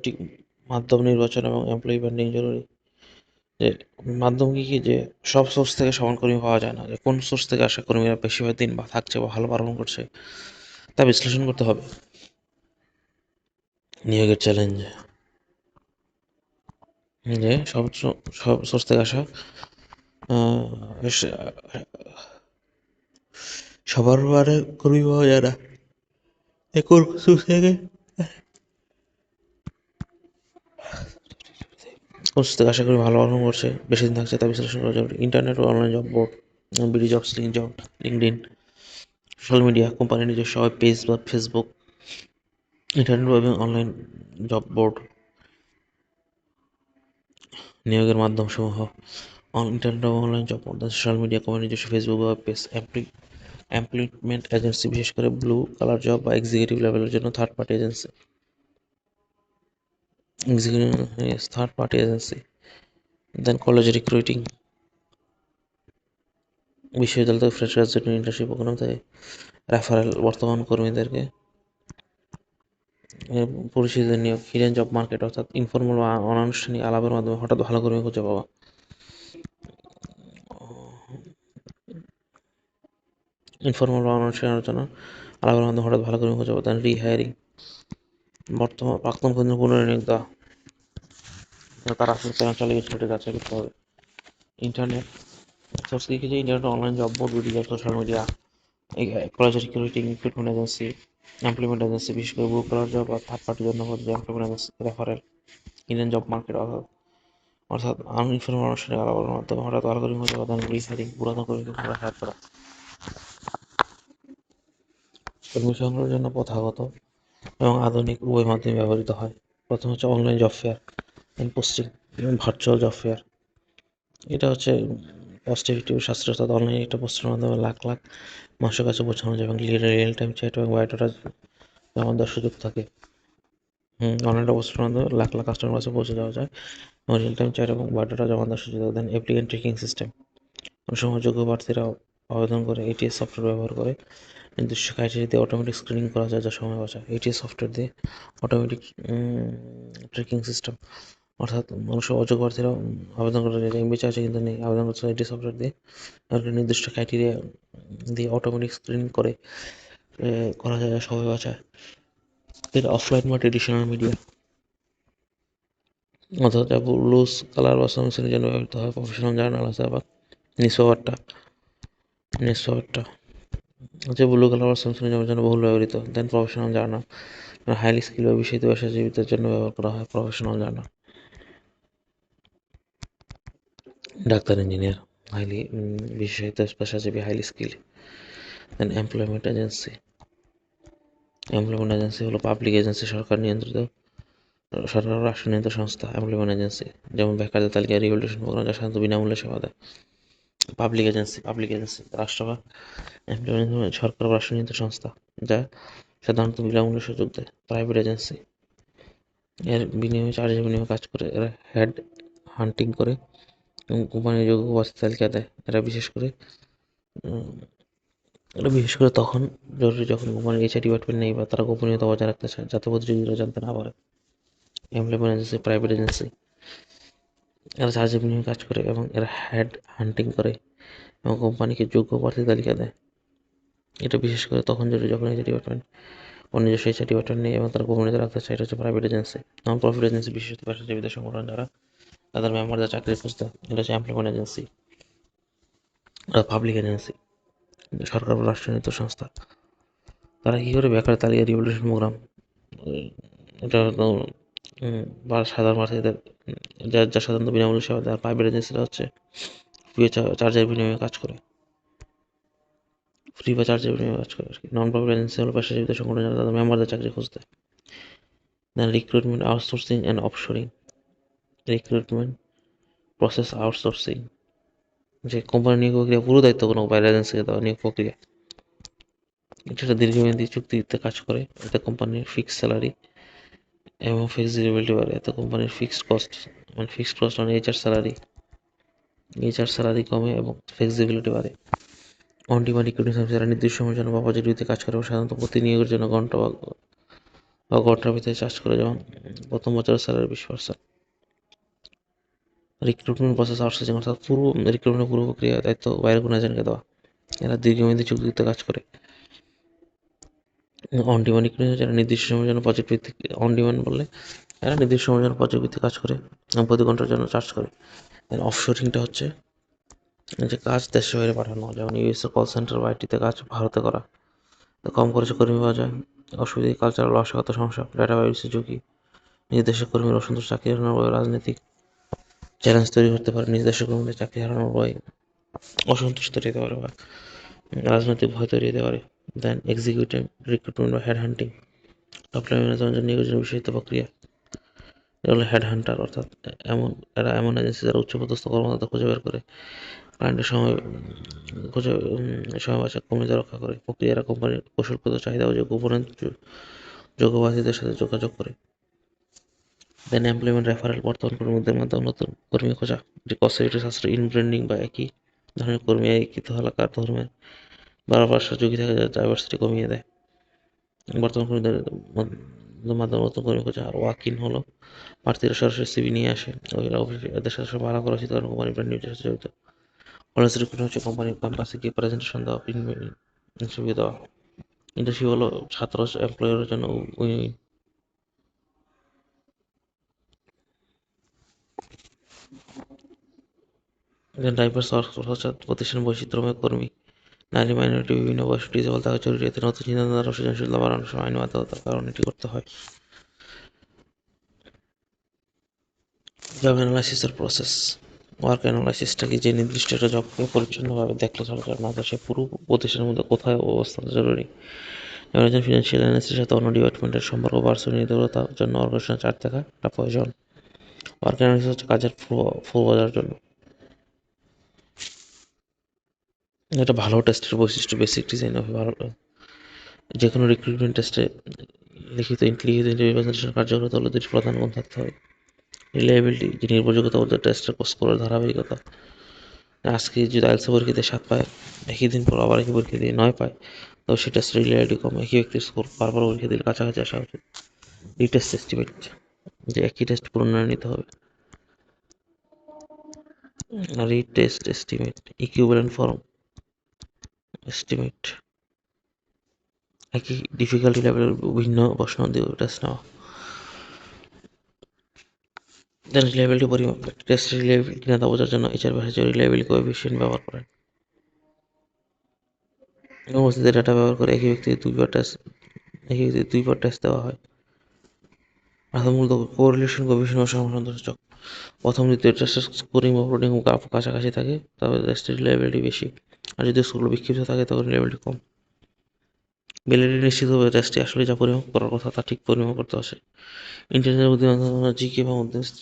ঠিক মাধ্যম নির্বাচন এবং এমপ্লয়ি ব্র্যান্ডিং জরুরি। যে মাধ্যম কি যে সব সোর্স থেকে সমান কর্মী পাওয়া যায় না, যে কোন সোর্স থেকে আসা কর্মীরা বেশিরভাগ দিন বা থাকছে বা ভালো পারফর্ম করছে তা বিশ্লেষণ করতে হবে। নিয়োগের চ্যালেঞ্জ যে সব সোর্স থেকে আসা সবার কর্মী পাওয়া যায় না, কোন সোর্স থেকে আশা করি ভালো পারফর্ম করছে, বেশি দিন থাকছে তা বিশ্লেষণ করা জরুরি। ইন্টারনেট ও online job board, BD jobs, LinkedIn, social media, কোম্পানির নিজস্ব পেজ বা ফেসবুক, ইন্টারনেট এবং অনলাইন জব বোর্ড। নিয়োগের মাধ্যমসমূহ ইন্টারনেট এবং online job board, social media, কোম্পানির নিজস্ব ফেসবুক বা পেজ, এমপ্লয়মেন্ট এজেন্সি, বিশেষ করে ব্লু কালার জব বা এক্সিকিউটিভ লেভেলের জন্য third party agency. Then college recruiting, বিশ্ববিদ্যালয় থেকে ফ্রেশ গ্রাজুয়েট ইন্টার্নশিপ প্রোগ্রাম থেকে রেফারেল বর্তমান কর্মীদেরকে। পরিচিতদের নিয়োগ, হিডেন জব মার্কেট, অর্থাৎ ইনফর্মাল বা অনানুষ্ঠানিক আলাপের মাধ্যমে হঠাৎ ভালো কর্মী খুঁজে পাওয়া। ইনফর্মাল বা অনানুষ্ঠানিক আলোচনা আলাপের মাধ্যমে হঠাৎ ভালো কর্মী খুঁজে পাওয়া। দেন রিহায়ারিং, বর্তমান প্রাক্তন কর্মীদের পুনর্নিয়োগ দেওয়া, তারা আসলে কেন চলে গেছে সেটা যাচাই করতে হবে। ইন্টারনেট সোর্স কি যে internet, online job board, video, social media, college recruiting, recruitment agency, employment agency, বিশেষ করে ব্লু কালার জব বা থার্ড পার্টির জন্য employment agency, referral, Indian job market, অর্থাৎ আনইনফর্মাল অনানুষ্ঠানিক আলাপের মাধ্যমে হঠাৎ ভালো কর্মী খুঁজে পাওয়া। দেন রিহায়ারিং, পুরাতন কর্মীকে পুনরায় হায়ার করা। কর্মী সংগ্রহের জন্য প্রথাগত এবং আধুনিক উভয় মাধ্যমে ব্যবহৃত হয়। প্রথম হচ্ছে online job fair and posting এবং ভার্চুয়াল জব ফেয়ার। এটা হচ্ছে কস্ট এফেক্টিভ, সাশ্রয়ী, অর্থাৎ অনলাইনে একটা পোস্টের মাধ্যমে লাখ লাখ মানুষের কাছে পৌঁছানো যায় এবং রিয়েল টাইম চ্যাট এবং বায়োডাটা জমা দেওয়ার সুযোগ থাকে। অনলাইনে পোস্টের মাধ্যমে লাখ লাখ কাস্টমার কাছে পৌঁছে যাওয়া যায় এবং রিয়েল টাইম চ্যাট এবং বায়োডাটা জমা দেওয়ার সুযোগ দেন। অ্যাপ্লিকেন্ট ট্র্যাকিং সিস্টেম, অনেক সময় যোগ্য প্রার্থীরা আবেদন করে এটিএস সফটওয়্যার ব্যবহার করে নির্দিষ্ট ক্রাইটেরিয়া দিয়ে অটোমেটিক স্ক্রিনিং করা যায়, যা সময় বাঁচায়। এটিএস সফটওয়্যার দিয়ে অটোমেটিক ট্র্যাকিং সিস্টেম, অর্থাৎ মানুষ অযোগ্য প্রার্থীরা আবেদন করে এমবি চাইছে কিন্তু নেই, আবেদন করছে এটি সফটওয়্যার দিয়ে, একটা নির্দিষ্ট ক্রাইটেরিয়া দিয়ে অটোমেটিক স্ক্রিনিং করে করা যায়, সময় বাঁচায়। এটা অফলাইন বা ট্রেডিশনাল মিডিয়া, অর্থাৎ লুজ কালার বা সংমিশ্রণের জন্য ব্যবহৃত হয়। প্রফেশনাল জার্নাল আছে আবার নিউজ পেপারটা হচ্ছে ব্লু কালার বা সংমিশ্রণের জন্য বহুল ব্যবহৃত। Then professional journal, highly skill বা বিশেষিত পেশাজীবীদের জন্য ব্যবহার করা হয় professional journal. Doctor, engineer, highly বিশেষিত পেশাজীবী, highly skill. Then employment agency হলো পাবলিক এজেন্সি, সরকার রাষ্ট্র নিয়ন্ত্রিত সংস্থা। এমপ্লয়মেন্ট এজেন্সি যেমন বেকারদের তালিকা, রিহ্যাবিলিটেশন প্রোগ্রাম, যা সাধারণত বিনামূল্যে সেবা দেয়। পাবলিক এজেন্সি রাষ্ট্র বা এমপ্লয়মেন্ট সরকার বা রাষ্ট্র নিয়ন্ত্রিত সংস্থা, যা সাধারণত বিনামূল্যে সুযোগ দেয়। প্রাইভেট এজেন্সি চার্জের বিনিময়ে কাজ করে, এরা হেড হান্টিং করে এবং কোম্পানির যোগ্য প্রার্থীর তালিকা দেয়। এরা বিশেষ করে তখন জরুরি যখন কোম্পানির এইচআর ডিপার্টমেন্ট নেই বা তারা গোপনীয়তা বজায় রাখতে চায় যাতে প্রতিযোগীরা জানতে না পারে। এমপ্লয়মেন্ট এজেন্সি প্রাইভেট এজেন্সি, এরা চার্জের বিনিময়ে কাজ করে এবং এরা হেড হান্টিং করে এবং কোম্পানিকে যোগ্য প্রার্থীর তালিকা দেয়। এটা বিশেষ করে তখন জরুরি যখন এইচআর ডিপার্টমেন্ট ও নিজস্ব এইচআর ডিপার্টমেন্ট নেই এবং তারা গোপনীয়তা রাখতে চায়। এটা হচ্ছে private agency. Non profit agency, বিশেষত পেশাজীবীদের সংগঠন যারা তাদের মেম্বারদের চাকরি খুঁজতে, এটা হচ্ছে এমপ্লয়মেন্ট এজেন্সি। পাবলিক এজেন্সি সরকার বা রাষ্ট্রনিয়ন্ত্রিত সংস্থা, তারা কী করে বেকার তালিকা রিভলিউশন প্রোগ্রাম, এটা বা সাধারণ প্রার্থীদের যা সাধারণত বিনামূল্যে সেবা দেয়। আর প্রাইভেট এজেন্সিরা হচ্ছে চার্জের বিনিময়ে কাজ করে, ফ্রি বা চার্জের বিনিময়ে কাজ করে আর কি। নন প্রফিট এজেন্সি হলো পেশাজীবীদের সংগঠন যারা তাদের মেম্বারদের চাকরি খুঁজতে। Then recruitment outsourcing and offshoring, recruitment process outsourcing, যে কোম্পানি নিয়োগ প্রক্রিয়া পুরো দায়িত্ব কোনো বাইরের এজেন্সিকে দেওয়া নিয়োগ প্রক্রিয়া। এটা দীর্ঘমেয়াদী চুক্তিতে কাজ করে, এতে কোম্পানির ফিক্সড স্যালারি এবং ফ্লেক্সিবিলিটি বাড়ে। এতে কোম্পানির ফিক্সড কস্ট মানে এইচআর স্যালারি কমে এবং ফ্লেক্সিবিলিটি বাড়ে। অন ডিমান্ড রিক্রুটিং সার্ভিস, যারা নির্দিষ্ট সময়ের জন্য বা প্রজেক্ট ভিত্তিতে কাজ করে এবং সাধারণত প্রতি নিয়োগের জন্য ঘন্টা বা বা কোয়ার্টার ভিত্তিতে চার্জ করে, যেমন প্রথম বছরের স্যালারি 20%। রিক্রুটমেন্ট প্রসেস আউটসোর্সিং, অর্থাৎ রিক্রুটমেন্টের পূর্ব প্রক্রিয়া দায়িত্ব বাইরের কোনো এজেন্টকে দেওয়া। এরা দীর্ঘমেয়াদী চুক্তিতে কাজ করে। অন ডিমান্ড রিক্রুটমেন্ট, যারা নির্দিষ্ট সময়ের জন্য প্রজেক্ট ভিত্তিক। অন ডিমান্ড বললে এরা নির্দিষ্ট সময়ের জন্য প্রজেক্ট ভিত্তিক কাজ করে এবং প্রতি ঘন্টার জন্য চার্জ করে। দেন অফশোরিংটা হচ্ছে যে কাজ দেশের বাইরে পাঠানো, যেমন ইউএসএ কল সেন্টার বা আইটিতে কাজ ভারতে করা। কম খরচে কর্মী পাওয়া যায়। অসুবিধা, কালচারাল অসহায়তা সমস্যা, ডাটা প্রাইভেসি ঝুঁকি, নিজ দেশের কর্মীর অসন্তোষ, চাকরি হারানোর ভয়, রাজনৈতিক চ্যালেঞ্জ তৈরি করতে পারে। নিজ দেশের কর্মীদের চাকরি হারানোর ভয়, অসন্তোষ তৈরি হতে পারে বা রাজনৈতিক ভয় তৈরি হতে পারে। দেন এক্সিকিউটিভ রিক্রুটমেন্ট বা হেড হান্টিং, টপ লেভেল ম্যানেজমেন্টের নিয়োগের বিশেষিত প্রক্রিয়া। এটা হলো হেড হান্টার, অর্থাৎ এমন এজেন্সি যারা উচ্চপদস্থ কর্মকর্তা খুঁজে বের করে ক্লায়েন্টের সময় বাঁচা, কর্মীদের রক্ষা করে। প্রক্রিয়ারা কোম্পানির কৌশলগত চাহিদা ও গোপনে যোগ্যপ্রার্থীদের সাথে যোগাযোগ করে। দেন এমপ্লয়মেন্ট রেফারেল, বর্তমান কর্মীদের মাধ্যমে নতুন কর্মী খোঁজা, যে কস্ট সাশ্রয়, ইনব্র্যান্ডিং বা একই ধরনের কর্মী একই এলাকার ধর্মের বারবার ঝুঁকি থাকে, যা ডাইভার্সিটি কমিয়ে দেয়। বর্তমান কর্মীদের মাধ্যমে নতুন কর্মী খোঁজা। আর ওয়াক ইন হলো প্রার্থীরা সরাসরি সিভি নিয়ে আসে, ওরা এদের সাথে ভাড়া করা উচিত, কারণ কোম্পানি ব্র্যান্ড নিউজের সাথে জড়িত। কলেজ রিক্রুটমেন্ট হচ্ছে কোম্পানির ক্যাম্পাসে গিয়ে প্রেজেন্টেশন দেওয়া, ইন্টারভিউ দেওয়া। ইন্টার্নশিপ হলো ছাত্র এমপ্লয়ারের জন্য উইন উইন। ডাইভার্স ওয়ার্কফোর্স হচ্ছে প্রতিষ্ঠান বৈচিত্র্যময় কর্মী, নারী, মাইনরিটি, বিভিন্ন বয়স, ডিসেবল থাকা জরুরি। এতে নতুন চিন্তাধারা ও সৃজনশীলতা বাড়ানোর সময় আইনি বাধ্যতার কারণে এটি করতে হয়। জব অ্যানালাইসিসের প্রসেস। ওয়ার্ক অ্যানালাইসিসটা কি, যে নির্দিষ্ট একটা জবকে পরিচ্ছন্নভাবে দেখলে চলে না, তো সে পুরো প্রতিষ্ঠানের মধ্যে কোথায় অবস্থান জরুরি। যেমন একজন ফিনান্সিয়াল অ্যানালিস্টের সাথে অন্য ডিপার্টমেন্টের সম্পর্ক, পার্সোনাল নির্ভরতার জন্য অর্গানাইজেশন চার্ট থাকা একটা প্রয়োজন। ওয়ার্ক অ্যানালাইসিস হচ্ছে কাজের ফ্লো বোঝার জন্য। এটা ভালো টেস্টের বৈশিষ্ট্য, বেসিক ডিজাইন হবে ভালো। যে কোনো রিক্রুটমেন্ট টেস্টে লিখিত ইন্টারভিউ প্রেজেন্টেশন কার্যকরতা হলো দুটি প্রধান গুণ থাকতে হবে। রিলায়েবিলিটি, যে নির্ভরযোগ্যতা বলতে টেস্টের স্কোরের ধারাবাহিকতা। আজকে যদি আইএলটিএস পরীক্ষাতে 7 পায়, একই দিন পর আবার একই পরীক্ষা দিয়ে 9 পায়, তবে সেই টেস্টের রিলায়েবিলিটি কম। একই ব্যক্তির স্কোর বারবার পরীক্ষা দিলে কাছাকাছি আসা উচিত। রিটেস্ট এস্টিমেট, যে একই টেস্ট পুনরায় নিতে হবে। Retest estimate, equivalent form estimate, একই ডিফিকাল্টি লেভেলের ভিন্ন প্রশ্ন দিয়ে টেস্ট নেওয়া। দেন রিলায়েবিলিটি পরিমাপ, টেস্ট রিলায়েবিলিটি কিনা তা বোঝার জন্য এইচআর ভাষায় রিলায়েবিলিটি কোএফিসিয়েন্ট ব্যবহার করেন। উপস্থিত ডাটা ব্যবহার করে একই ব্যক্তিকে দুইবার টেস্ট দেওয়া হয়। মূলত কোরিলেশন, গবেষণা ও সূচক। প্রথম দ্বিতীয় টেস্টের স্কোরিং বা প্লটিং কাছাকাছি থাকে, তবে টেস্টের রিলায়েবিলিটি বেশি। আর যদি স্কোরগুলো বিক্ষিপ্ত থাকে, তখন রিলায়েবিলিটি কম। ভ্যালিডিটি নিশ্চিতভাবে টেস্টে আসলে যা পরিমাপ করার কথা তা ঠিক পরিমাপ করতে আসে। ইন্টেলিজেন্স, বুদ্ধিমত্তা, জিকে বা মধ্যস্থ।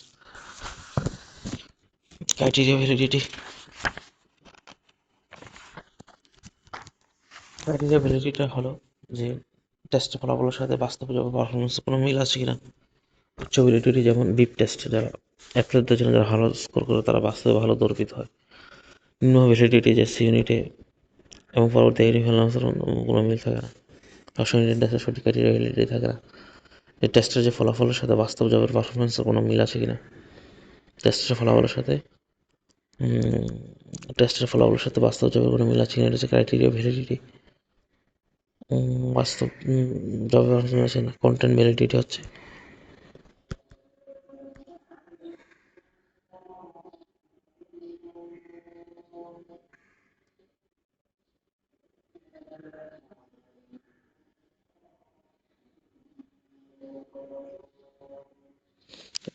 ক্রাইটেরিয়া ভ্যালিডিটি, হলো যে টেস্টের ফলাফলের সাথে বাস্তব পারফরমেন্সের কোনো মিল আছে কিনা। উচ্চ ভ্যালিডিটি, যেমন বিপ টেস্ট, যারা অ্যাথলেটদের জন্য যারা ভালো স্কোর করে তারা বাস্তবে ভালো দর্পিত হয়। নিম্ন ভ্যালিডিটি, যে সি ইউনিটে এবং পরবর্তী ফলাফলের কোনো মিল থাকে না। সবসময় টেস্টের সঠিক ক্রাইটেরিয়া ভ্যালিডিটি থাকে না। যে টেস্টের যে ফলাফলের সাথে বাস্তব জবের পারফরমেন্সের কোনো মিল আছে কিনা। টেস্টের ফলাফলের সাথে বাস্তব জবের কোনো মিল আছে কিনা, এটা হচ্ছে ক্রাইটেরিয়া ভ্যালিডিটি। বাস্তব জবের পারফরমেন্স আছে না। কন্টেন্ট ভ্যালিডিটি হচ্ছে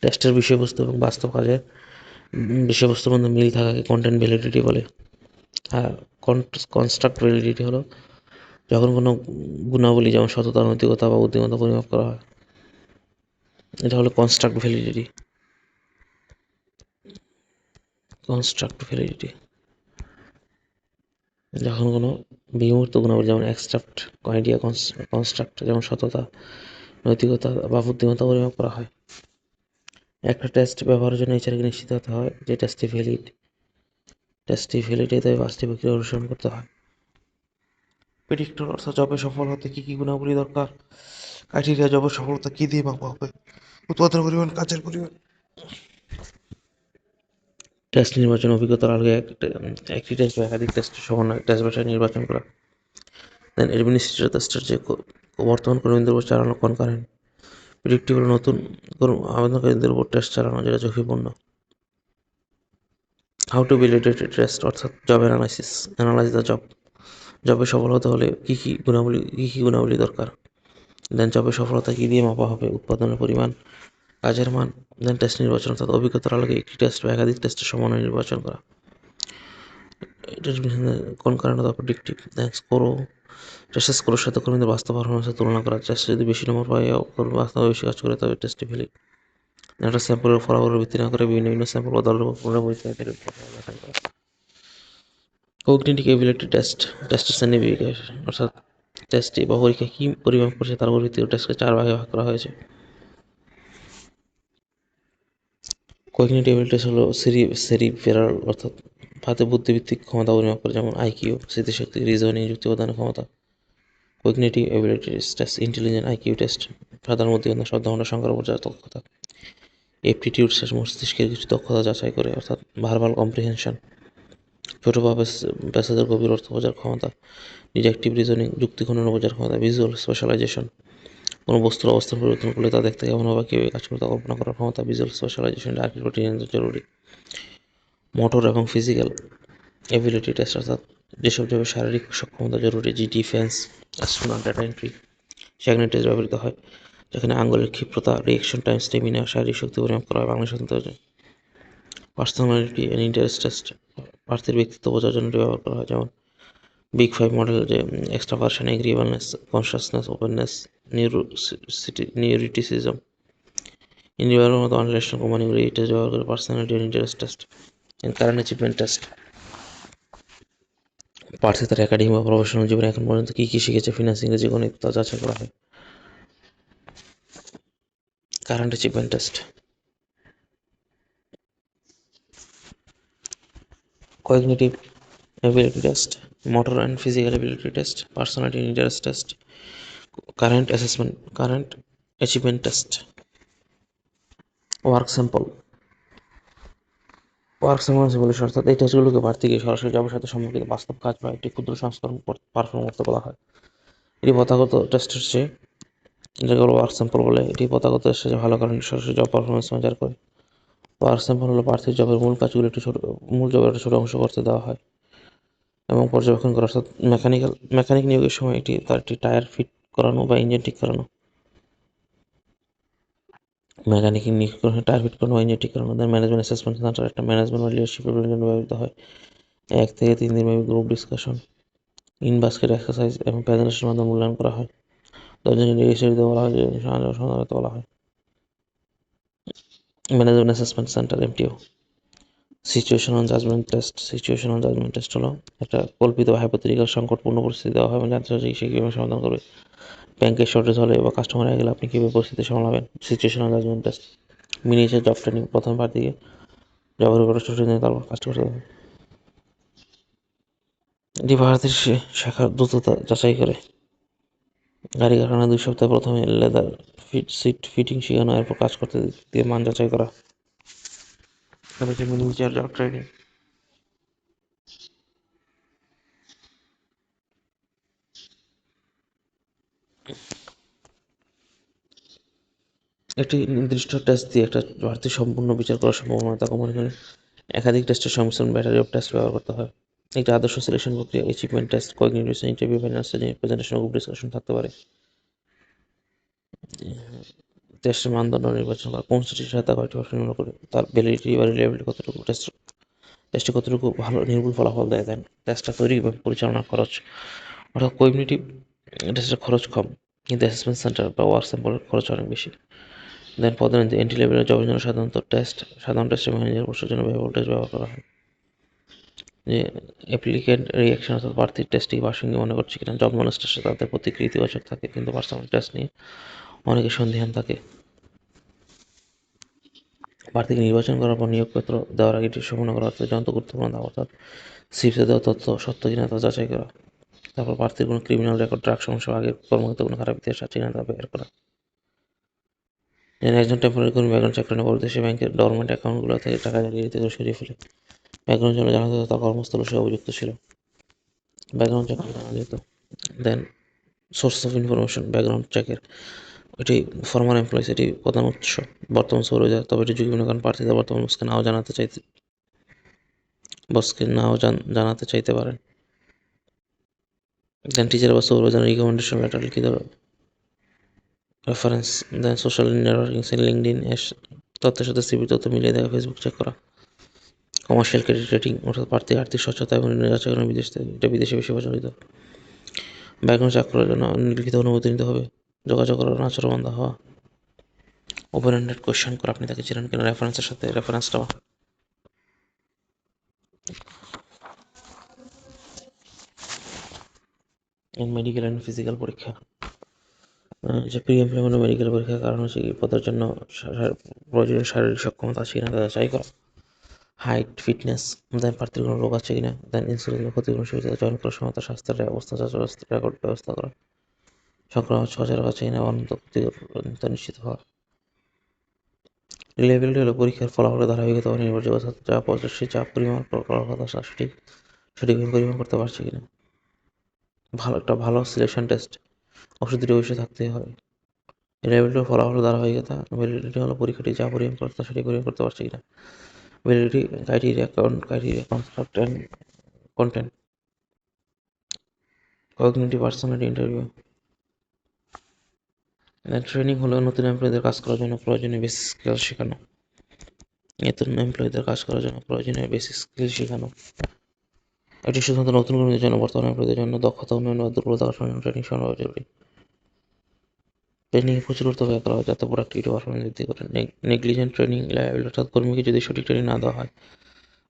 টেস্টের বিষয়বস্তু এবং বাস্তব কাজের বিষয়বস্তুর মধ্যে মিল থাকাকে কন্টেন্ট ভ্যালিডিটি বলে। আর কনস্ট্রাক্ট ভ্যালিডিটি হলো যখন কোনো গুণাবলী, যেমন সততা, নৈতিকতা বা বুদ্ধিমত্তা পরিমাপ করা হয়, এটা হলো কনস্ট্রাক্ট ভ্যালিডিটি। যখন কোনো বিমূর্ত গুণাবলী, যেমন এক্সট্রাক্ট আইডিয়া, কনস্ট্রাক্ট, যেমন সততা, নৈতিকতা বা বুদ্ধিমত্তা পরিমাপ করা হয়। একটা টেস্ট ব্যবহারের জন্য এইচআরকে নিশ্চিত হতে হয় যে টেস্টটি ভ্যালিড, তবে পাঁচটি প্রক্রিয়া অনুসরণ করতে হয়। প্রেডিক্টর, অর্থাৎ জবে সফল হতে কী কী গুণাবলী দরকার। ক্রাইটেরিয়া জবের সফলতা কী দিয়ে মাপা হবে? উৎপাদনের পরিমাণ, কাজের পরিমাণ। টেস্ট নির্বাচন অভিজ্ঞতার আগে একটি টেস্ট বা একাধিক টেস্টের সমন্বয়ে টেস্ট বাছাই নির্বাচন করা। দেন অ্যাডমিনিস্ট্রেটর টেস্টের যে বর্তমান কর্মীদের উপর চালানো কনকারেন্ট প্রেডিক্টেবল নতুন আবেদনকারীদের উপর টেস্ট চালানো যেটা ঝুঁকিপূর্ণ। How to build a test অর্থাৎ জব অ্যানালাইজ দ্য জব। জবে সফল হতে হলে কী কী গুণাবলী দরকার। দেন জবে সফলতা কী দিয়ে মাপা হবে? উৎপাদনের পরিমাণ, কাজের মান। দেন টেস্ট নির্বাচন অর্থাৎ অভিজ্ঞতার আলোকে একটি টেস্ট বা একাধিক টেস্টের সমন্বয় নির্বাচন করা। এটা কোন কারণে তা প্রেডিক্টিভ। দেন টেস্টের স্কোরের সাথে কর্মীদের বাস্তব পারফরমেন্সের তুলনা করা। টেস্টে যদি বেশি নম্বর পায় কর্মী বাস্তবে বেশি কাজ করে তবে টেস্টে ভ্যালিড। একটা স্যাম্পলের ফলাফলের ভিত্তি না করে বিভিন্ন স্যাম্পল বা দলের উপর পুনরাবৃত্তি করা। কগনিটিভ এবিলিটি টেস্ট, টেস্টের শ্রেণীবিভাগ অর্থাৎ টেস্টে বা পরীক্ষায় কী পরিমাপ করছে তার উপর ভিত্তি করে টেস্টকে 4 ভাগে ভাগ করা হয়েছে। কগনিটিভ এবিলিটি টেস্ট হলো সেরিব্রাল অর্থাৎ হাতে বুদ্ধিভিত্তিক ক্ষমতা পরিমাপ করে, যেমন আইকিউ স্মৃতিশক্তি, রিজনিং যুক্তি প্রদানের ক্ষমতা। Cognitive ability test intelligent IQ test সাধারণ বুদ্ধিমত্তা, শব্দভাণ্ডার সংখ্যার উপর যার দক্ষতা। এপটিটিউড টেস্ট মস্তিষ্কের কিছু দক্ষতা যাচাই করে অর্থাৎ ভার্বাল কম্প্রিহেনশন, ছোট বা প্যাসেজের গভীর অর্থ বোঝার ক্ষমতা। ডিডাকটিভ রিজনিং যুক্তি খনন বোঝার ক্ষমতা। ভিজুয়াল স্পেশালাইজেশন কোনো বস্তুর অবস্থান পরিবর্তন করলে তা দেখতে কেমন হবে, কীভাবে কাজ করতে কল্পনা করার ক্ষমতা। ভিজুয়াল স্পেশালাইজেশন আর্কিটেক্ট নিয়ন্ত্রণ জরুরি। মোটর এবং ফিজিক্যাল এবিলিটি টেস্ট অর্থাৎ যেসব জবে শারীরিক সক্ষমতা জরুরি, ডিফেন্স, অ্যাস্ট্রোনট, ডাটা এন্ট্রি, সেখানে টেস্ট ব্যবহৃত হয়, যেখানে আঙ্গুলের ক্ষিপ্রতা, রিয়েকশন টাইম, স্টেমিনা, শারীরিক শক্তি পরিমাপ করা হয়। বাংলা স্বাধীনতা। পার্সোনালিটি অ্যান্ড ইন্টারেস্ট টেস্ট প্রার্থীর ব্যক্তিত্ব বোঝার জন্য ব্যবহার করা হয়, যেমন বিগ 5 মডেল, যে এক্সট্রাভার্সন, এগ্রিয়েবলনেস, কনসাসনেস, ওপেননেস, নিউরিটিসিজম। ইন্ডিভিজুয়ালের মতো আনরিলেশনাল কোম্পানিগুলি এই টেস্ট ব্যবহার করে। Personality and interest test current achievement test প্রার্থী তার একাডেমিক বা প্রফেশনাল জীবনে এখন পর্যন্ত কী কী শিখেছে, ফিনান্স, ইংরেজি, গণিত তা যাচাই করা হয়। Current achievement test. cognitive ability test, motor and physical ability test, personality and interest test, current achievement test. Work sample simulation অর্থাৎ এই টেস্টগুলোকে প্রার্থীকে সরাসরি জবের সাথে সম্পর্কিত বাস্তব কাজ বা একটি ক্ষুদ্র সংস্করণ পারফর্ম করতে বলা হয়। এটি প্রথাগত টেস্টের চেয়ে, যেগুলো ওয়ার্ক স্যাম্পল বলে, এটি প্রথাগত টেস্টের চেয়ে ভালো কারণ সরাসরি জব পারফরমেন্স মেজার করে। ওয়ার্ক স্যাম্পল হলো প্রার্থীর জবের মূল কাজগুলো মূল জবের একটা ছোট অংশ করতে দেওয়া হয় এবং পর্যবেক্ষণ করা, অর্থাৎ মেকানিক নিয়োগের সময় তার একটি টায়ার ফিট করানো বা ইঞ্জিন ঠিক করানো। মেকানিক নিয়োগ করানো, টায়ার ফিট করানো বা ইঞ্জিন ঠিক করানো। দেন ম্যানেজমেন্ট অ্যাসেসমেন্ট সেন্টার একটা ম্যানেজমেন্ট বা লিডারশিপের জন্য ব্যবহৃত হয়। 1 থেকে 3 দিনব্যাপী group discussion, in basket exercise এবং প্রেজেন্টেশনের মাধ্যমে মূল্যায়ন করা হয়। 10 জনের রেজিস্ট্রি দিতে বলা হয়, সমাধান করতে বলা হয়। ম্যানেজমেন্ট অ্যাসেসমেন্ট সেন্টার এমটিও। সিচুয়েশনাল জাজমেন্ট টেস্ট হলো একটা কল্পিত বা হাইপোথেটিক্যাল সংকটপূর্ণ পরিস্থিতি দেওয়া হয় এবং জানতে চাই সে কীভাবে সমাধান করবে। ব্যাংকের শর্টেজ হলে বা কাস্টমার হয়ে গেলে আপনি কীভাবে পরিস্থিতি সামলাবেন। Situational judgement test. Miniature job training, প্রথম প্রার্থীকে জবের উপর ছোট নিয়ে তারপর কাজ করতে হবে। এটি প্রার্থীর শেখার দ্রুততা যাচাই করে। গাড়ি কারখানা 2 সপ্তাহে প্রথমে লেদার সিট ফিটিং শেখানো, এরপর কাজ করতে দিয়ে মান যাচাই করা। Miniature job training. একটি নির্দিষ্ট টেস্ট দিয়ে একটা প্রার্থী সম্পূর্ণ বিচার করা সম্ভব নয়, তা কোম্পানিগুলি একাধিক টেস্টের সংমিশ্রণ ব্যাটারি অফ টেস্ট ব্যবহার করতে হয়। একটি আদর্শ সিলেকশন প্রক্রিয়া achievement test, cognitive interview, final stage, presentation, group discussion থাকতে পারে। টেস্টের মানদণ্ড নির্বাচন করা, কোন সেটির সাথে কয়টি অপশন নির্ভর করে তার ভ্যালিডিটি বা রিলায়েবিলিটি কতটুকু, টেস্টে কতটুকু ভালো নির্ভুল ফলাফল দেয়। দেন টেস্টটা তৈরি এবং পরিচালনার খরচ, অর্থাৎ কমিউনিটিভ টেস্টের খরচ কম কিন্তু অ্যাসেসমেন্ট সেন্টার বা ওয়ার্ক স্যাম্পলের খরচ অনেক বেশি। দেন পদোন্নতি, এন্ট্রি লেভেলের জবের জন্য সাধারণ টেস্টের ম্যানেজার পোস্টের জন্য টেস্ট ব্যবহার করা হয়। যে অ্যাপ্লিকেন্ট রিয়াকশন অর্থাৎ প্রার্থীর টেস্টটি প্রাসঙ্গিক মনে করছে কিনা। জব নলেজ টেস্টে তাদের প্রতিক্রিয়া ইতিবাচক থাকে কিন্তু পার্সোনাল টেস্ট নিয়ে অনেকে সন্দিহান থাকে। প্রার্থীকে নির্বাচন করার পর নিয়োগপত্র দেওয়ার আগে এটি সম্পন্ন করা অত্যন্ত গুরুত্বপূর্ণ ধাপ, অর্থাৎ সিভিতে দেওয়া তথ্য সত্য কিনা তা যাচাই করা। তারপর প্রার্থীর কোনো ক্রিমিনাল রেকর্ড, ড্রাগ সমস্যা, আগের কর্মক্ষেত্রে কোনো খারাপ ইতিহাস আছে কিনা তা বের করা। একজন টেম্পোরারি কর্মী ব্যাকগ্রাউন্ড চেক করেন, পরদেশে ব্যাংকের ডরমেন্ট অ্যাকাউন্টগুলো থেকে টাকা জালিয়ে দিতে সরিয়ে ফেলে। ব্যাকগ্রাউন্ড জন্য জানা যেত তার কর্মস্থলে সে অভিযুক্ত ছিল। ব্যাকগ্রাউন্ড চেক করে জানা যেত। দেন সোর্স অফ ইনফরমেশন ব্যাকগ্রাউন্ড চেকের, এটি ফর্মার এমপ্লয়িজ, এটি প্রধান উৎস বর্তমান সৌরজাত, তবে এটি ঝুঁকিপূর্ণ কারণ প্রার্থীদের বর্তমান বসকে নাও জানাতে চাইতে পারেন। দেন টিচার বা সৌরজান রিকমেন্ডেশন লেটার লিখিত reference. Then social networking, LinkedIn এর তথ্যের সাথে সিভি তথ্য মিলিয়ে দেখা, ফেসবুক চেক করা। কমার্শিয়াল ক্রেডিট রেটিং, অর্থাৎ প্রার্থীর আর্থিক স্বচ্ছতা এবং ঋণ যাচাই করেন এটা বিদেশে বেশি প্রচলিত। ব্যাকগ্রাউন্ড চেক করার জন্য লিখিত অনুমতি নিতে হবে। যোগাযোগ করার আচরণ হওয়া। ওপেন এন্ডেড কোয়েশ্চেন করা, আপনি তাকে চেনেন কিনা, রেফারেন্সের সাথে রেফারেন্স দেওয়া। মেডিকেল অ্যান্ড ফিজিক্যাল পরীক্ষা, যে প্রি এমপ্লয়মেন্ট মেডিকেল পরীক্ষার কারণ হচ্ছে এই পদের জন্য প্রয়োজনীয় শারীরিক সক্ষমতা আছে কিনা তা যাচাই করা। হাইট, ফিটনেস, দেন প্রার্থীর কোনো রোগ আছে কিনা, দেন ইন্স্যুরেন্স বা ক্ষতিপূরণ সুবিধা চয়ন করার সময় তার স্বাস্থ্যের অবস্থা যাচাই রেকর্ড ব্যবস্থা করা। সংক্রমণ সচেতন আছে কিনা, অনন্ত ক্ষতিকর নিশ্চিত হওয়া। রিলায়েবিলিটি হলো পরীক্ষার ফলাফলের ধারাবাহিকতা ও নির্ভরযোগ্যতা, যা প্রদর্শী যা পরিমাণ করার কথা সঠিকভাবে পরিমাণ করতে পারছে কিনা। ভালো সিলেকশন টেস্ট, অবশ্যই দুটো বিষয় থাকতেই হবে। রিলায়েবিলিটি ফলাফলের ধারাবাহিকতা, ভ্যালিডিটি হলো পরীক্ষাটি যা পরিমাণ করতে সঠিক পরিমাণ করতে পারছে কিনা। Validity criteria, construct and content. Cognitive personality interview. Training হলো নতুন এমপ্লয়ীদের কাজ করার জন্য প্রয়োজনীয় বেসিক স্কিল শেখানো। এটি শুধুমাত্র নতুন কর্মীদের জন্য, বর্তমান এমপ্লয়ীদের জন্য দক্ষতা উন্নয়ন বা দুর্বলতা কাটানোর জন্য ট্রেনিং সরবরাহ জরুরি। ট্রেনিং প্রচুর ব্যয় করা হয় যাতে প্রোডাক্টিভিটি পারফরমেন্স বৃদ্ধি করে। নেগলিজেন্ট ট্রেনিং লায়াবিলিটি, অর্থাৎ কর্মীকে যদি সঠিক ট্রেনিং না দেওয়া হয়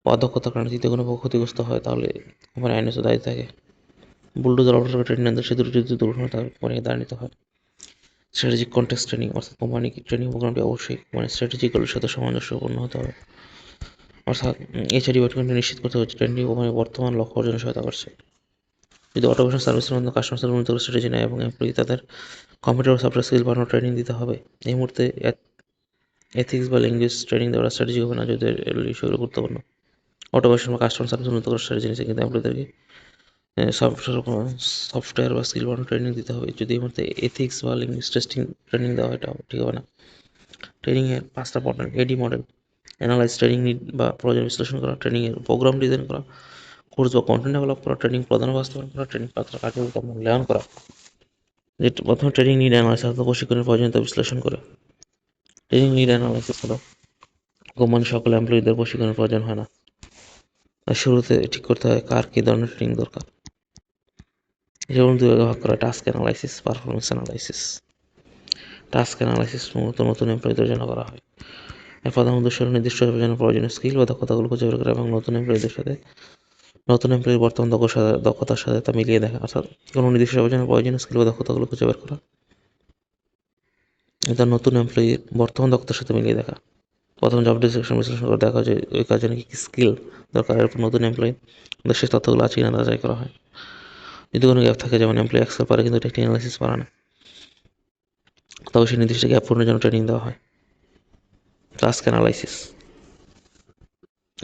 বা অদক্ষতার কারণে তৃতীয় কোনো পক্ষ ক্ষতিগ্রস্ত হয় তাহলে কোম্পানি আইনত দায়িত্ব থাকে। বুলডোজার অপারেটরকে ট্রেনিং না দিলে সে যদি দুর্ঘটনা তার কোম্পানিকে দায় নিতে হয়। স্ট্র্যাটেজিক কনটেক্সট ট্রেনিং, অর্থাৎ কোম্পানি ট্রেনিং প্রোগ্রামটি অবশ্যই স্ট্র্যাটেজিক গোলের সাথে সামঞ্জস্যপূর্ণ হতে হবে। অর্থাৎ এইচআরই বৈঠকটি নিশ্চিত করতে হচ্ছে ট্রেনিং কোম্পানির বর্তমান লক্ষ্য অর্জনে সহায়তা করছে। যদি অটোমেশন সার্ভিসের মাধ্যমে কাস্টমার সার্ভিস উন্নত করে স্ট্র্যাটেজি নেয় এবং এমপ্লয়ি তাদের কম্পিউটার ও সফটওয়্যার স্কিল বাড়ানোর ট্রেনিং দিতে হবে। এই মুহূর্তে এথিক্স বা ল্যাঙ্গুয়েজ ট্রেনিং দেওয়া স্ট্র্যাটেজি হবে না, যদি এই বিষয়গুলো গুরুত্বপূর্ণ। অটোমেশন বা কাস্টমার সার্ভিস উন্নত করার স্ট্র্যাটেজি নিচ্ছে, কিন্তু এমপ্লয়ীদেরকে সফটওয়্যার বা স্কিল বাড়ানোর ট্রেনিং দিতে হবে। যদি এই মুহূর্তে এথিক্স বা ল্যাঙ্গুয়েজ টেস্টিং ট্রেনিং দেওয়া হয়, এটা ঠিক হবে না। ট্রেনিংয়ের 5টা মডেল। এডি মডেল, অ্যানালাইজ ট্রেনিং নিড বা প্রয়োজন বিশ্লেষণ করা, ট্রেনিংয়ের প্রোগ্রাম ডিজাইন করা, কোর্স বা কন্টেন্ট ডেভেলপ করা, ট্রেনিং প্রদান বাস্তবায়ন করা, ট্রেনিং পাত্র কার্যকরিতা মূল্যায়ন করা। যেটা প্রথমে ট্রেনিং নিড অ্যানালাইসিস, অর্থাৎ প্রশিক্ষণের প্রয়োজনীয়তা বিশ্লেষণ করে। ট্রেনিং নিড অ্যানালাইসিস হলো কোম্পানি সকল এমপ্লয়ীদের প্রশিক্ষণের প্রয়োজন হয় না, তাই শুরুতে ঠিক করতে হয় কার কী ধরনের ট্রেনিং দরকার। যেমন দুই ভাগে ভাগ করা, task analysis, performance analysis. Task analysis মূলত নতুন এমপ্লয়ীদের জন্য করা হয়। এর প্রধান উদ্দেশ্য হল নির্দিষ্ট প্রয়োজনীয় স্কিল বা দক্ষতাগুলো খুঁজে বের করা এবং নতুন এমপ্লয়ির বর্তমান দক্ষতার সাথে তা মিলিয়ে দেখা, অর্থাৎ কোনো নির্দিষ্ট প্রয়োজনীয় স্কিল বা দক্ষতাগুলো খুঁজে বের করা, এটা নতুন এমপ্লয়ির বর্তমান দক্ষতার সাথে মিলিয়ে দেখা। প্রথম জব ডিসক্রিপশন বিশ্লেষণ করে দেখা যে ওই কাজে নাকি কী স্কিল দরকার, এরপর নতুন এমপ্লয়ি সেই তথ্যগুলো আছে কিনা তা যাচাই করা হয়। যদি কোনো গ্যাপ থাকে, যেমন এমপ্লয়ি এক্সেল পারে কিন্তু টেকনিক্যাল অ্যানালাইসিস পারে না, তবে সেই নির্দিষ্ট গ্যাপ পূরণের জন্য ট্রেনিং দেওয়া হয়। টাস্ক অ্যানালাইসিস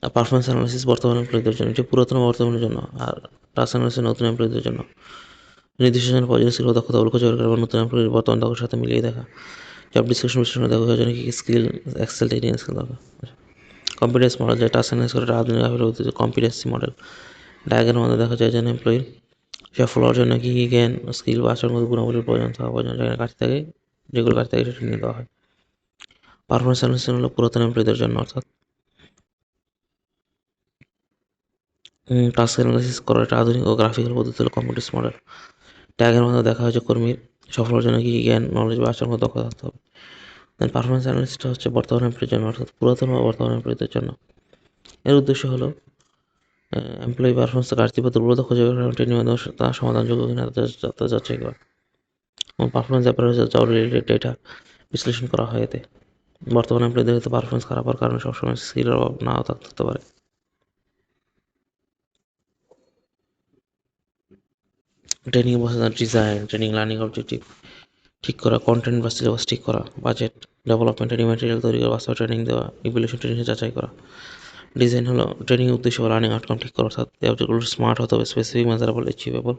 আর পারফরমেন্স অ্যানালাইসিস বর্তমান এমপ্লয়ীদের জন্য, এটি পুরাতন বর্তমানের জন্য, আর টাস্ক অ্যানালাইসিস নতুন এমপ্লয়ীদের জন্য। নির্দিষ্ট জন্য প্রয়োজনীয় স্কিল ও দক্ষতাগুলো খুঁজে বের করা এবং নতুন এমপ্লয়ির বর্তমান দক্ষতার সাথে মিলিয়ে দেখা। জব ডিসক্রিপশন বিশ্লেষণে দেখা হয় কি স্কিল, এক্সেল টেকনিক্যাল স্কিল দরকার। কম্পিটেন্স মডেল, যে টাস্ক অ্যানালাইসিস করে আধুনিক কম্পিটেন্সি মডেল। ডায়াগ্রামের মধ্যে দেখা যায় যে এমপ্লয়ির সফল হওয়ার জন্য কী কী জ্ঞান, স্কিল বা আচরণগত গুণাবলীর প্রয়োজন যেগুলো কাছ থেকে সেটা নিয়ে দেওয়া হয়। পারফরমেন্স অ্যানালাইসিস হলো পুরাতন এমপ্লয়ীদের জন্য, অর্থাৎ টাস্ক অ্যানালাইসিস করার একটা আধুনিক ও গ্রাফিক্যাল পদ্ধতি হলো কম্পিটেন্স মডেল। ট্যাগের মধ্যে দেখা হয় যে কর্মীর সফল হওয়ার জন্য কী কী জ্ঞান, নলেজ বা আচরণগত দক্ষতা থাকতে হবে। দেন পারফরমেন্স অ্যানালিস্টটা হচ্ছে বর্তমান এমপ্লয়ির জন্য, অর্থাৎ পুরাতন বা বর্তমান এমপ্লয়ীদের জন্য। এর উদ্দেশ্য হলো এমপ্লয়ি পারফরমেন্স ঘাটতি বা দুর্বলতা খুঁজে বের করা, ট্রেনিং মাধ্যমে তা সমাধানযোগ্য কিনা তা যাচাই করা এবং পারফরমেন্স ব্যাপারে জব রিলেটেড ডেটা বিশ্লেষণ করা হয়। এতে বর্তমান এমপ্লয়ীদের হয়তো পারফরমেন্স খারাপ হওয়ার কারণে সবসময় স্কিলের অভাব নাও থাকতে পারে। ট্রেনিং বসে ডিজাইন, ট্রেনিং লার্নিং অবজেক্টিভ ঠিক করা, কন্টেন্ট বা সিলেবাস ঠিক করা, বাজেট, ডেভেলপমেন্ট, ম্যাটেরিয়াল তৈরি করা, বাস্তবে ট্রেনিং দেওয়া, ইভ্যালুয়েশন ট্রেনিং যাচাই করা। ডিজাইন হলো ট্রেনিং উদ্দেশ্য বা লার্নিং আউটকাম ঠিক করা, অর্থাৎ অবজেক্টগুলো স্মার্ট হতে হবে, specific, measurable, achievable,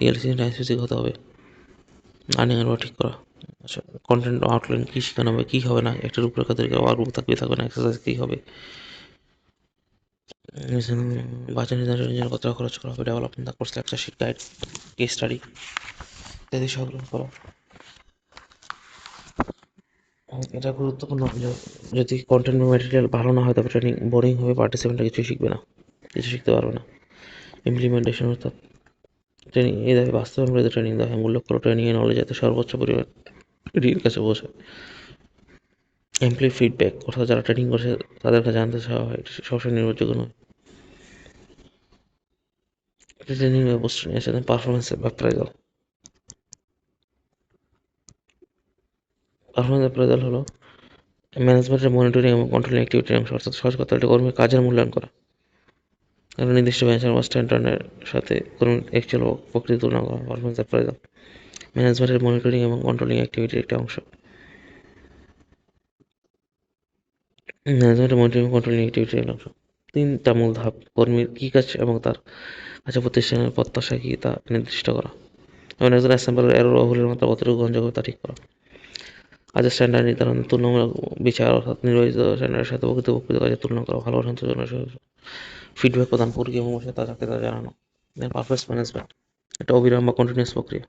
realistic, time specific হতে হবে। লার্নিং আউটকাম ঠিক করা, আচ্ছা কন্টেন্ট আউটলাইন কী শেখানো হবে, কী হবে না, একটা রূপরেখা তৈরি করা, ওয়ার্কবুক থাকবে থাকবে না, এক্সারসাইজ কী হবে, বাজার নির্ধারণের জন্য কত টাকা খরচ করা হবে, development, course lecture sheet, guide, case study ইত্যাদি সংগ্রহ করা। এটা গুরুত্বপূর্ণ যে যদি কন্টেন্ট বা ম্যাটেরিয়াল ভালো না হয় তবে ট্রেনিং বোরিং হবে, পার্টিসিপেন্টরা কিছুই শিখবে না, কিছু শিখতে পারবে না। ইমপ্লিমেন্টেশন অর্থাৎ ট্রেনিং এই দাবি বাস্তবে ট্রেনিং দেওয়া হয়, মূল্য করো ট্রেনিংয়ের নলেজ যাতে সর্বোচ্চ পরিমাণ ট্রেনিংয়ের কাছে পৌঁছায়। এমপ্লয়ি ফিডব্যাক অর্থাৎ যারা ট্রেনিং করছে তাদের কাছে জানতে চাওয়া হয়, সবসময় নির্ভরযোগ্য নয়। ট্রেনিং ব্যবস্থা নিয়ে আসে পারফরমেন্স অ্যাপ্রাইজাল। পারফরমেন্স অ্যাপ্রাইজাল হলো ম্যানেজমেন্টের মনিটরিং এবং কন্ট্রোলিং অ্যাক্টিভিটির অংশ, অর্থাৎ সহজ কথা বলতে কর্মীর কাজের মূল্যায়ন করা। একটা নির্দিষ্ট বেঞ্চমার্ক বা স্ট্যান্ডার্ডের সাথে কর্মীর অ্যাকচুয়াল প্রকৃতি তুলনা করা। পারফরমেন্স অ্যাপ্রাইজাল ম্যানেজমেন্টের মনিটরিং এবং কন্ট্রোলিং অ্যাক্টিভিটির একটি অংশ। ম্যানেজমেন্টের মনিটরিং এবং কন্ট্রোলিং অ্যাক্টিভিটির একটি অংশ। তিনটা মূল ধাপ: কর্মীর কী কাজ এবং তার কাছে প্রতিষ্ঠানের প্রত্যাশা কী তা নির্দিষ্ট করা, এবং একজন অ্যাসেম্বলার এরর বা ভুলের মাত্রা কতটুকু গ্রহণযোগ্য তা ঠিক করা। কাজের স্ট্যান্ডার্ড নির্ধারণ, তুলনামূলক বিচার অর্থাৎ নির্বাচিত স্ট্যান্ডার্ডের সাথে প্রকৃত কাজের তুলনা করা, ভালো সন্তোষজনক ফিডব্যাক প্রদান, পরীক্ষা এবং তা যাকে তা জানানো। দেন পারফরমেন্স ম্যানেজমেন্ট, এটা অবিরাম বা কন্টিনিউয়াস প্রক্রিয়া।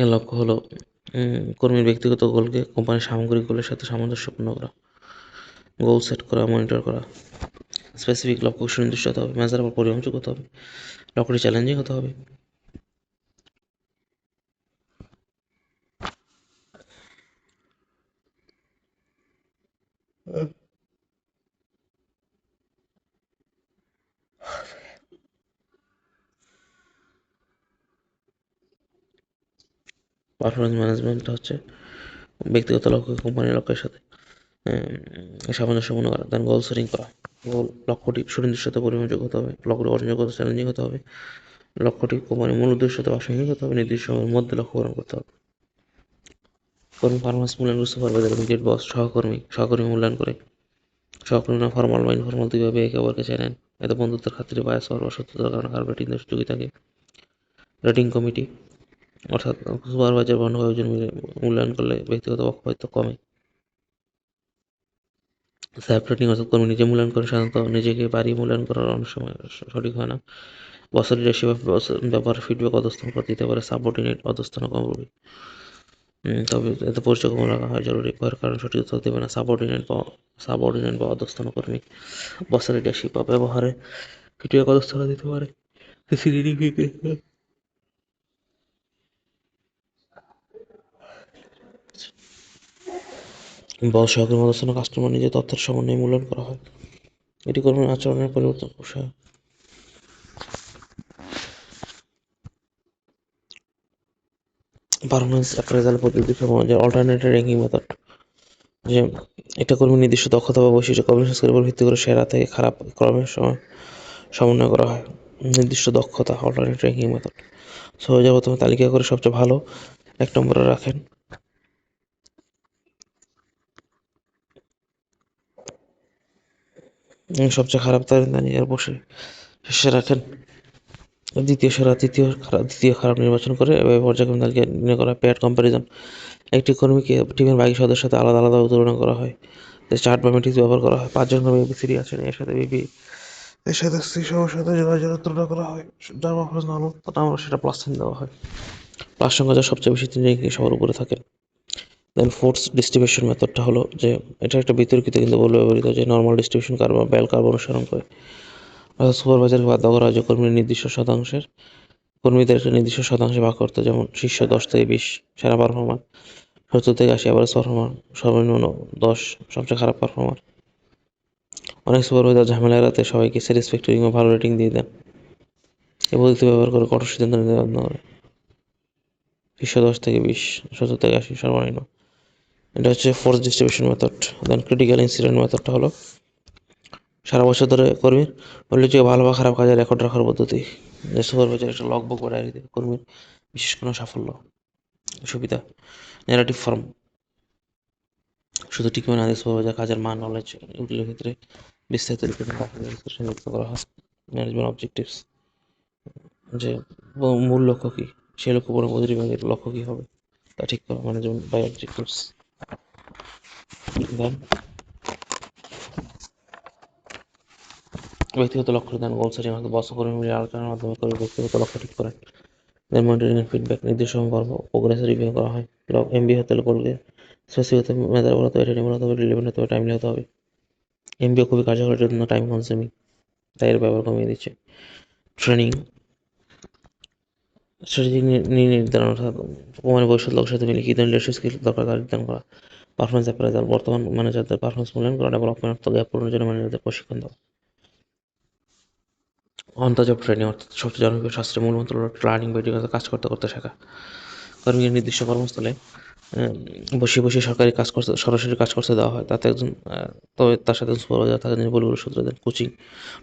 এর লক্ষ্য হলো কর্মীর ব্যক্তিগত গোলকে কোম্পানির সামগ্রিক গোলের সাথে সামঞ্জস্যপূর্ণ করা, গোল সেট করা, মনিটর করা। স্পেসিফিক লক্ষ্য সুনির্দিষ্ট হতে হবে, মেজারেবল পরিমাপযোগ্য হতে হবে, লক্ষ্যটি চ্যালেঞ্জিং হতে হবে। পারফরমেন্স ম্যানেজমেন্ট হচ্ছে ব্যক্তিগত লক্ষ্য কোম্পানির লক্ষ্যের সাথে সামঞ্জস্যপূর্ণ করা। দেন গোল সেটিং করা, লক্ষ্যটি সুনির্দিষ্ট হতে পরিমাপযোগ্য হতে হবে, লক্ষ্যটি অর্জনযোগ্য হতে চ্যালেঞ্জিং হতে হবে, লক্ষ্যটি কোম্পানির মূল উদ্দেশ্যের সাথে অসংগিক হতে হবে, নির্দিষ্ট সময়ের মধ্যে লক্ষ্য পূরণ করতে হবে। কর্মী পারফরমেন্স মূল্যায়ন সুপারভাইজার, ইমিডিয়েট বস, সহকর্মী মূল্যায়ন করে। সহকর্মীরা ফরমাল বা ইনফরমাল দুইভাবে একে অপরকে চেনেন, এতে বন্ধুত্বের খাতিরে বায়াস হওয়ার বা সত্যতার কারণে কারো রেটিং দেওয়ার সুযোগই থাকে। রেটিং কমিটি অর্থাৎ সুপারভাইজার বা অন্য কয়েকজন মিলে মূল্যায়ন করলে ব্যক্তিগত পক্ষপাতিত্ব কমে। সেলফ রেটিং অর্থাৎ কর্মী নিজে মূল্যায়ন করে, সাধারণত নিজেকে বাড়িয়ে মূল্যায়ন করার অনেক সময় সঠিক হয় না। বসের লিডারশিপ ব্যাপার ফিডব্যাক অধস্তন করে দিতে পারে, সাবঅর্ডিনেট অধস্তন কমবে। তবে এতে পরিচয় রাখা হয় জরুরি, কারণ সঠিক উত্তর দেবে না। সাবঅর্ডিনেট বা অধস্তন কর্মী বসের লিডারশিপ বা ব্যবহারে ফিডব্যাক অধস্তন দিতে পারে। বস সহকর্মী অধস্তন কাস্টমার নিজের তথ্যের সমন্বয়ে মূল্যায়ন করা হয়, এটি কর্মীর আচরণের পরিবর্তন খুব সহায়ক। পারফরমেন্স অ্যাপ্রাইজাল পদ্ধতি সমাজের অল্টারনেটিভ র্যাঙ্কিং মেথড, যে এটা কর্মীর নির্দিষ্ট দক্ষতা বা বৈশিষ্ট্য কর্মসংস্কারের উপর ভিত্তি করে সেরা থেকে খারাপ ক্রমের সমন্বয় করা হয়। নির্দিষ্ট দক্ষতা অল্টারনেটিভ র্যাঙ্কিং মেথড, সহজে প্রথমে তালিকা করে সবচেয়ে ভালো 1 নম্বরে রাখেন। সবচেয়ে খারাপ তালিকার বসে শেষে রাখেন। দ্বিতীয় সেরা, দ্বিতীয় খারাপ নির্বাচন করে এভাবে পর্যায়ক্রমে তালিকা নির্ণয় করা হয়। পেয়ার কম্প্যারিজন, একটি কর্মীকে টিমের বাকি সদস্যের সাথে আলাদাভাবে তুলনা করা হয়। চার্ট বা ম্যাট্রিক্স ব্যবহার করা হয়। 5 জন কর্মী এবিসিডি আছেন, এর সাথে সি সমস্যার সাথে জোড়া তুলনা করা হয়, যার পারফরমেন্স ভালো আমরা সেটা প্লাস সাইন দেওয়া হয়। প্লাস সংখ্যা যা সবচেয়ে বেশি তিনি র্যাঙ্কিং সবার উপরে থাকেন। দেন ফোর্স ডিস্ট্রিবিউশন মেথডটা হলো যে এটা একটা বিতর্কিত কিন্তু বহুল ব্যবহৃত, যে নর্মাল ডিস্ট্রিবিউশন কার্ভ বা বেল কার্ভ অনুসরণ করে। অর্থাৎ সুপারভাইজারকে বাধ্য করা হয় যে কর্মীদের একটা নির্দিষ্ট শতাংশে ভাগ করতে, যেমন শীর্ষ 10 থেকে 20 সেরা পারফর্মার, 70 থেকে 80 অ্যাভারেজ পারফর্মার, সর্বনিম্ন 10 সবচেয়ে খারাপ পারফর্মার। অনেক সুপারভাইজার ঝামেলা এড়াতে সবাইকে স্যাটিসফ্যাক্টরি বা ভালো রেটিং দিয়ে দেন। এই পদ্ধতি ব্যবহার করে কঠোর সিদ্ধান্ত নিতে বাধ্য করে। শীর্ষ 10 থেকে 20, 70 থেকে 80 সর্বনিম্ন। এটা হচ্ছে ফোর্স ডিস্ট্রিবিউশন মেথড। দেন ক্রিটিক্যাল ইনসিডেন্ট মেথডটা হলো সারা বছর ধরে কর্মীর উল্লেখযোগ্য ভালো বা খারাপ কাজের রেকর্ড রাখার পদ্ধতি। যে সুপারভাইজার একটা লগবুক বা ডায়েরিতে কর্মীর বিশেষ কোনো সাফল্য। সুবিধা: ন্যারেটিভ ফর্ম, শুধু টিকমে না দিয়ে সুপারভাইজার কাজের মান, নলেজ এগুলোর ক্ষেত্রে বিস্তারিত যুক্ত করা হয়। ম্যানেজমেন্ট অবজেক্টিভস, যে মূল লক্ষ্য কী, সেই লক্ষ্য পূরণ প্রতিটি বিভাগের লক্ষ্য কী হবে তা ঠিক করা, ম্যানেজমেন্ট বাই অবজেক্টিভস। দেন ব্যক্তিগত লক্ষ্য দেন, গোল সেটিং অর্থাৎ বস কর্মী মিলে আলোচনার মাধ্যমে করে ব্যক্তিগত লক্ষ্য ঠিক করেন। দেন মনিটরিং এন্ড ফিডব্যাক, নির্দিষ্ট সময় পর প্রোগ্রেস রিভিউ করা হয়। এমবি হতে হলে গোলকে স্পেসিফিক হতে হবে, মেজারেবল হতে হবে, রিলেভেন্ট হতে হবে, রিলেভেন্ট হতে হবে, টাইমলি হতে হবে। এমবিও খুবই কার্যকরের জন্য টাইম কনজিউমিং, তাই এর ব্যবহার কমিয়ে দিচ্ছে। ট্রেনিং, স্ট্র্যাটেজি নির্ধারণ অর্থাৎ প্রমাণের ভবিষ্যৎ লক্ষ্যের সাথে মিলে কী ধরনের লিডারশিপ স্কিল দরকার তা নির্ধারণ করা। পারফরমেন্স অ্যাপ্রাইজাল, বর্তমান ম্যানেজারদের পারফরমেন্স মূল্যায়ন করা, ডেভেলপমেন্ট অর্থ গ্যাপ পূরণের জন্য ম্যানেজারদের প্রশিক্ষণ দেওয়া। অন্তর্জব ট্রেনিং অর্থাৎ সবচেয়ে জনপ্রিয় শাস্ত্রের মূল মন্ত্র হলো লার্নিং বাই ডুইং, কাজ করতে করতে শেখা। কর্মীকে নির্দিষ্ট কর্মস্থলে বসে বসে সরকারি কাজ করতে, সরাসরি কাজ করতে দেওয়া হয়, তাতে একজন তবে তার সাথে সুপারভাইজার থাকে, যিনি ভুলগুলো শুধরে দেন। কোচিং,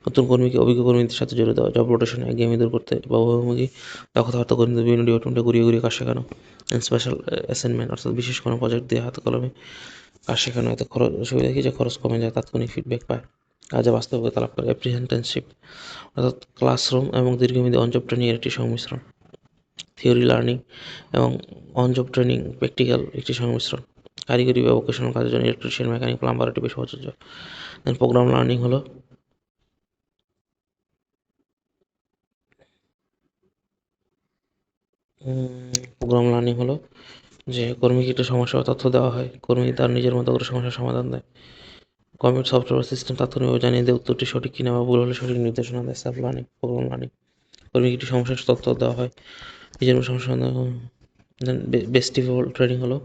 নতুন কর্মীকে অভিজ্ঞ কর্মীদের সাথে জুড়ে দেওয়া। জব রোটেশন, একঘেয়েমি দূর করতে বা বহুমুখী দক্ষতা কর্মীদের বিভিন্ন ডিপার্টমেন্টে ঘুরিয়ে ঘুরিয়ে কাজ শেখানো। স্পেশাল অ্যাসাইনমেন্ট অর্থাৎ বিশেষ কোনো প্রজেক্ট দিয়ে হাতে কলমে কাজ শেখানো। এতে খরচ, সুবিধা কি যে খরচ কমে যায়, তাৎক্ষণিক ফিডব্যাক পায়, কাজে বাস্তবতা লাভ করে। অ্যাপ্রিহেন্টেনশিপ অর্থাৎ ক্লাসরুম এবং দীর্ঘমেয়াদী অন জব ট্রেনিংয়ের একটি সংমিশ্রণ। থিওরি লার্নিং এবং অন জব ট্রেনিং প্র্যাকটিক্যাল একটি সংমিশ্রণ। কারিগরি বা ভোকেশনাল কাজের জন্য ইলেকট্রিশিয়ান, মেকানিক, প্লাম্বার এটি বেশ প্রযোজ্য। দেন প্রোগ্রাম লার্নিং হলো প্রোগ্রাম লার্নিং হলো যে কর্মীকে একটা সমস্যা বা তথ্য দেওয়া হয়, কর্মী তার নিজের মতো করে সমস্যার সমাধান দেয়। কম্পিউটার সফটওয়্যার সিস্টেম তাৎক্ষণিকভাবে জানিয়ে দেয় উত্তরটি সঠিক কিনা বা ভুল হলে সঠিক নির্দেশনা দেয়। সেলফ লার্নিং, প্রোগ্রাম লার্নিং, কর্মীকে একটি সমস্যার তথ্য দেওয়া হয়, নিজের মতো সমস্যা সমাধান। দেন ভেস্টিবুলার ট্রেনিং হলো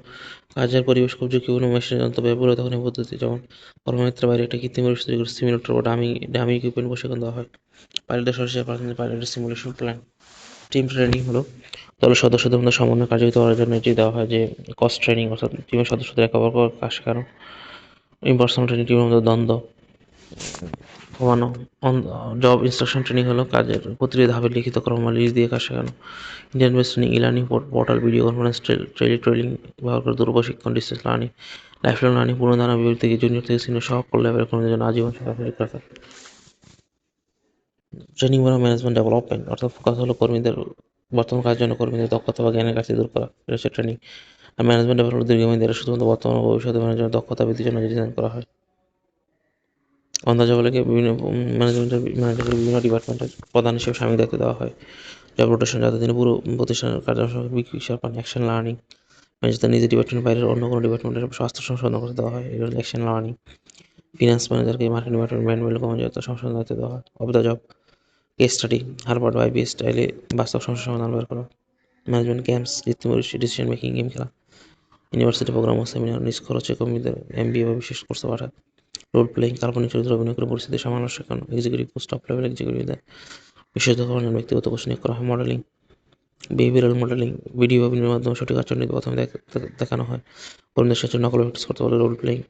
কাজের পরিবেশ খুব ঝুঁকিপূর্ণ, মেশিনের যন্ত্র ব্যবহৃত তখন এই পদ্ধতি, যেমন কর্মক্ষেত্রের বাইরে একটা কৃত্রিম পরিবেশ তৈরি করে সিমুলেটর বা ডামি ইকুইপমেন্ট প্রশিক্ষণ দেওয়া হয়। পাইলটদের সরাসরি পাইলটের সিমুলেশন প্ল্যান। টিম ট্রেনিং হলো দলের সদস্যদের মধ্যে সমন্বয় কার্যকর করার জন্য এটি দেওয়া হয়, যে কস্ট ট্রেনিং অর্থাৎ টিমের সদস্যদের একে অপর কাজ শেখানো। ইম্পার্সোনাল ট্রেনিং, টিমের মধ্যে দ্বন্দ্ব কমানো। জব ইনস্ট্রাকশন ট্রেনিং হলো কাজের প্রতিটি ধাপে লিখিত কর্মশালা দিয়ে কাজ শেখানো। Indian based training, e learning portal, video conference, training ব্যবহার করে দূর প্রশিক্ষণ, distance learning. Life long learning, পুনর্ধারণ, বিভাগ থেকে জুনিয়র থেকে সিনিয়র সকল লেভেলের কর্মীদের জন্য আজীবন শেখার সুযোগ রাখা। ট্রেনিং বা ম্যানেজমেন্ট ডেভেলপমেন্ট অর্থাৎ ফোকাস হলো কর্মীদের বর্তমান কাজের জন্য কর্মীদের দক্ষতা বা জ্ঞানের ঘাটতি দূর করা, এটা হচ্ছে ট্রেনিং। আর ম্যানেজমেন্ট ডেভেলপমেন্ট দীর্ঘমেয়াদী, এটা শুধুমাত্র বর্তমান ও ভবিষ্যতে ম্যানেজমেন্ট দক্ষতা বৃদ্ধির জন্য ডিজাইন করা হয়। অন্দাজগুলোকে বিভিন্ন ম্যানেজারকে বিভিন্ন ডিপার্টমেন্টের প্রধান হিসেবে সাময়িক দায়িত্ব দেওয়া হয়। জব রোটেশন, যাতে তিনি পুরো প্রতিষ্ঠানের কার্যক্রম বিকাশ পান। অ্যাকশন লার্নিং, ম্যানেজার নিজের ডিপার্টমেন্টের বাইরের অন্য কোনো ডিপার্টমেন্টের স্বাস্থ্য সংশোধন করতে দেওয়া হয়, এটা হলো অ্যাকশন লার্নিং। ফিনান্স ম্যানেজারকে মার্কেটিং ডিপার্টমেন্ট ম্যানুয়াল কর্মযত সংশোধন দায়িত্ব দেওয়া হয়। Of the job case study, Harvard বা আইবিএস স্টাইলে বাস্তব সমস্যার সমাধান বের করা। ম্যানেজমেন্ট ক্যাম্পস, কৃত্রিম ডিসিশন মেকিং গেম খেলা। ইউনিভার্সিটি প্রোগ্রাম ও সেমিনার, নিজ খরচে কর্মীদের এমবিএ বা বিশেষ কোর্সে পাঠায়। রোল প্লেয়িং, কাল্পনিক চরিত্র অভিনয় করে পরিস্থিতি সামলানো শেখানো। এক্সিকিউটিভ পোস্ট, টপ লেভেল এক্সিকিউটিভদের বিশেষজ্ঞ ব্যক্তিগত কোর্স নিয়োগ করা হয়। মডেলিং, বিহেভিয়ারাল মডেলিং, ভিডিও বা ভিডিওর মাধ্যমে সঠিক আচরণ প্রথমে দেখানো হয়। কর্মীদের সাথে নকল প্র্যাকটিস করতে বলে। রোল প্লেয়িং,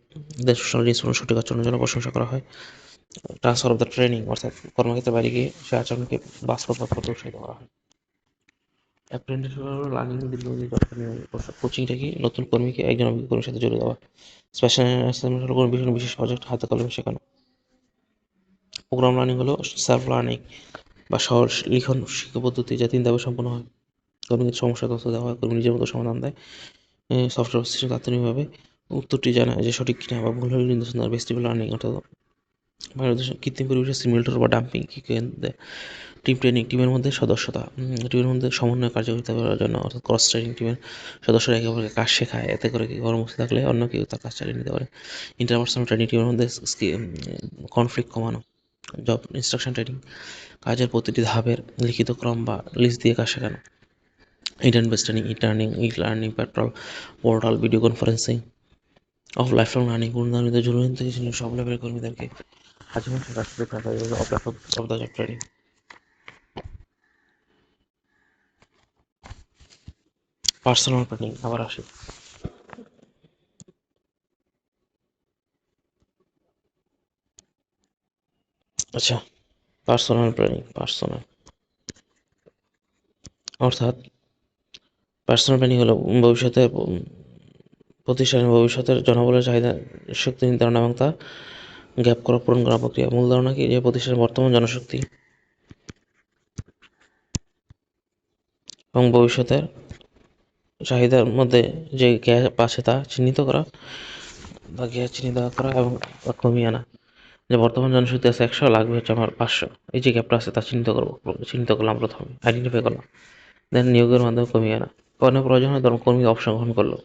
সোশ্যাল ইনস্ট্রুমেন্ট সঠিক আচরণের জন্য প্রশংসা করা হয়। ট্রান্সফার অফ দ্য ট্রেনিং অর্থাৎ কর্মক্ষেত্রে বাইরে গিয়ে সে আচরণকে বাস্তব করতে উৎসাহিত করা হয়। অ্যাপ্রেন্টিসশিপ হলো লার্নিং দীর্ঘমেয়াদী দরকার নিয়ে কোচিংটা কি নতুন কর্মীকে একজন অভিজ্ঞ কর্মীর সাথে জুড়ে দেওয়া। স্পেশাল অ্যাসাইনমেন্ট হলো কোনো বিষয় বিশেষ প্রজেক্ট হাতে কলমে শেখানো। প্রোগ্রাম লার্নিং হলো সেলফ লার্নিং বা সহজ লিখন শিক্ষা পদ্ধতি, যা 3 ধাপে সম্পন্ন হয়। কর্মীদের সমস্যা তথ্য দেওয়া হয়, কর্মী নিজের মতো সমাধান দেয়। সফটওয়্যার সিস্টেম তাৎক্ষণিকভাবে উত্তরটি জানায় যে সঠিক কিনা বা ভুল হলে নির্দেশনা দেয়। ভেস্টিবুলার লার্নিং অর্থাৎ কৃত্রিম পরিবেশে সিমুলেটর বা ডাম্পিং দেয়। টিম ট্রেনিং, টিমের মধ্যে সদস্যতা, টিমের মধ্যে সমন্বয় কার্যকারিতা করার জন্য অর্থাৎ ক্রস ট্রেনিং, টিমের সদস্যরা একে অপরকে কাজ শেখায়, এতে করে কি কর্মসূচি থাকলে অন্য কেউ তার কাজ চালিয়ে নিতে পারে। ইন্টারপার্সোনাল ট্রেনিং, টিমের মধ্যে কনফ্লিক্ট কমানো। জব ইনস্ট্রাকশন ট্রেনিং, কাজের প্রতিটি ধাপের লিখিত ক্রম বা লিস্ট দিয়ে কাজ শেখানো। Intern base training, e learning petrol, portal, video conferencing. Of life long learning, পূর্ণধারিত জরুরি থেকে সব লেভেলের কর্মীদেরকে আজীবন শেখার সুযোগ রাখা যায়। Of the job training. Personal training আবার আসি। আচ্ছা, পার্সোনাল প্ল্যানিং অর্থাৎ পার্সোনাল প্ল্যানিং হলো প্রতিষ্ঠানের ভবিষ্যতের জনবলের চাহিদা শক্তি নির্ধারণ এবং তা পূরণ করা প্রক্রিয়া। মূল ধারণা কি, যে প্রতিষ্ঠানের বর্তমান জনশক্তি এবং ভবিষ্যতের চাহিদার মধ্যে যে গ্যাপ আছে তা চিহ্নিত করা এবং কমিয়ে আনা। যে বর্তমান জনশক্তি আছে 100, লাগবে হচ্ছে আমার 500। এই যে গ্যাপটা আছে তা চিহ্নিত করলাম, প্রথমে আইডেন্টিফাই করলাম, দেন নিয়োগের মাধ্যমে কমিয়ে আনা। কোনো প্রয়োজন হয় ধরুন কর্মী অবসর গ্রহণ করলো,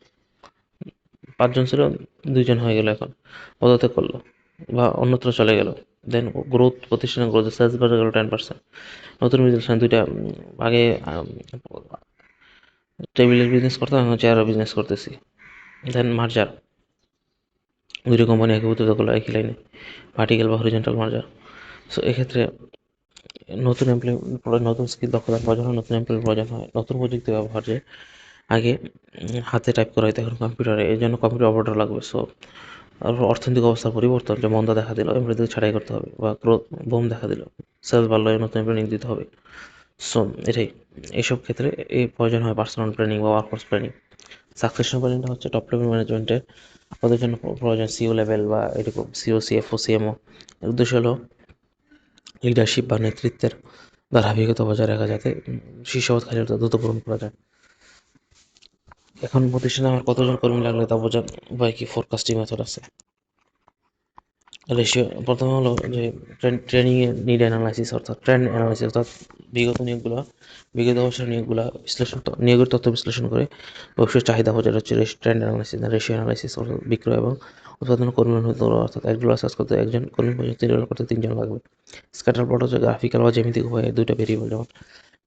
5 জন ছিল 2 জন হয়ে গেল, এখন পদত্যাগ করলো বা অন্যত্র চলে গেল। দেন প্রতিষ্ঠানের গ্রোথ, সেলস বেড়ে গেল 10%। নতুন বিজনেস, দুইটা আগে টেবিলের বিজনেস করতাম, এখন চেয়ারের বিজনেস করতেছি। দেন মার্জার, দুটো কোম্পানি একীভূত করলো একই লাইনে, ভার্টিক্যাল বা হরিজন্টাল মার্জার। সো এক্ষেত্রে নতুন স্কিল দক্ষতার প্রয়োজন হয়, নতুন এমপ্লয়ের প্রয়োজন হয়, নতুন প্রযুক্তি ব্যবহার। যে আগে হাতে টাইপ করা হতো, এখন কম্পিউটারে, এই জন্য কম্পিউটার অপারেটর লাগবে। সো আর অর্থনৈতিক অবস্থার পরিবর্তন, যে মন্দা দেখা দিল, এমপ্লয়ীদের ছাঁটাই করতে হবে, বা গ্রোথ বুম দেখা দিল, সেলস বাড়লো, নতুন এমপ্লয়ি নিয়োগ দিতে হবে। সো এটাই, এইসব ক্ষেত্রে এই প্রয়োজন হয় পার্সোনাল প্ল্যানিং বা ওয়ার্কফোর্স প্ল্যানিং। সাকসেশন প্ল্যানিংটা হচ্ছে টপ লেভেল ম্যানেজমেন্টের, ওদের জন্য প্রয়োজন সিও লেভেল বা এরকম সিও, সিএফও, সিএমও। এর উদ্দেশ্য হলো লিডারশিপ বা নেতৃত্বের ধারাবাহিকতা বজায় রাখা, যাতে শীর্ষপদ খালি দ্রুত পূরণ করা যায়। এখন প্রতিষ্ঠানে আমার কতজন কর্মী লাগলে তা বোঝার উপায় কি? ফোরকাস্টিং মেথড আছে। রেশিও প্রথমে হলো যে ট্রেনিং এর নিড অ্যানালাইসিস, অর্থাৎ ট্রেন্ড অ্যানালাইসিস, অর্থাৎ বিগত বছরের নিয়োগের তথ্য বিশ্লেষণ করে ভবিষ্যৎ চাহিদা বোঝার হচ্ছে ট্রেন্ড অ্যানালাইসিস। রেশিও অ্যানালাইসিস, অর্থাৎ বিক্রয় এবং উৎপাদন কর্মী অনুপাত, অর্থাৎ $1 সার্চ করতে একজন কর্মী পর্যন্ত $3 করতে 3 জন লাগবে। স্ক্যাটার প্লট হচ্ছে গ্রাফিক্যাল বা জ্যামিতিক উপায়ে দুইটা ভেরিয়েবল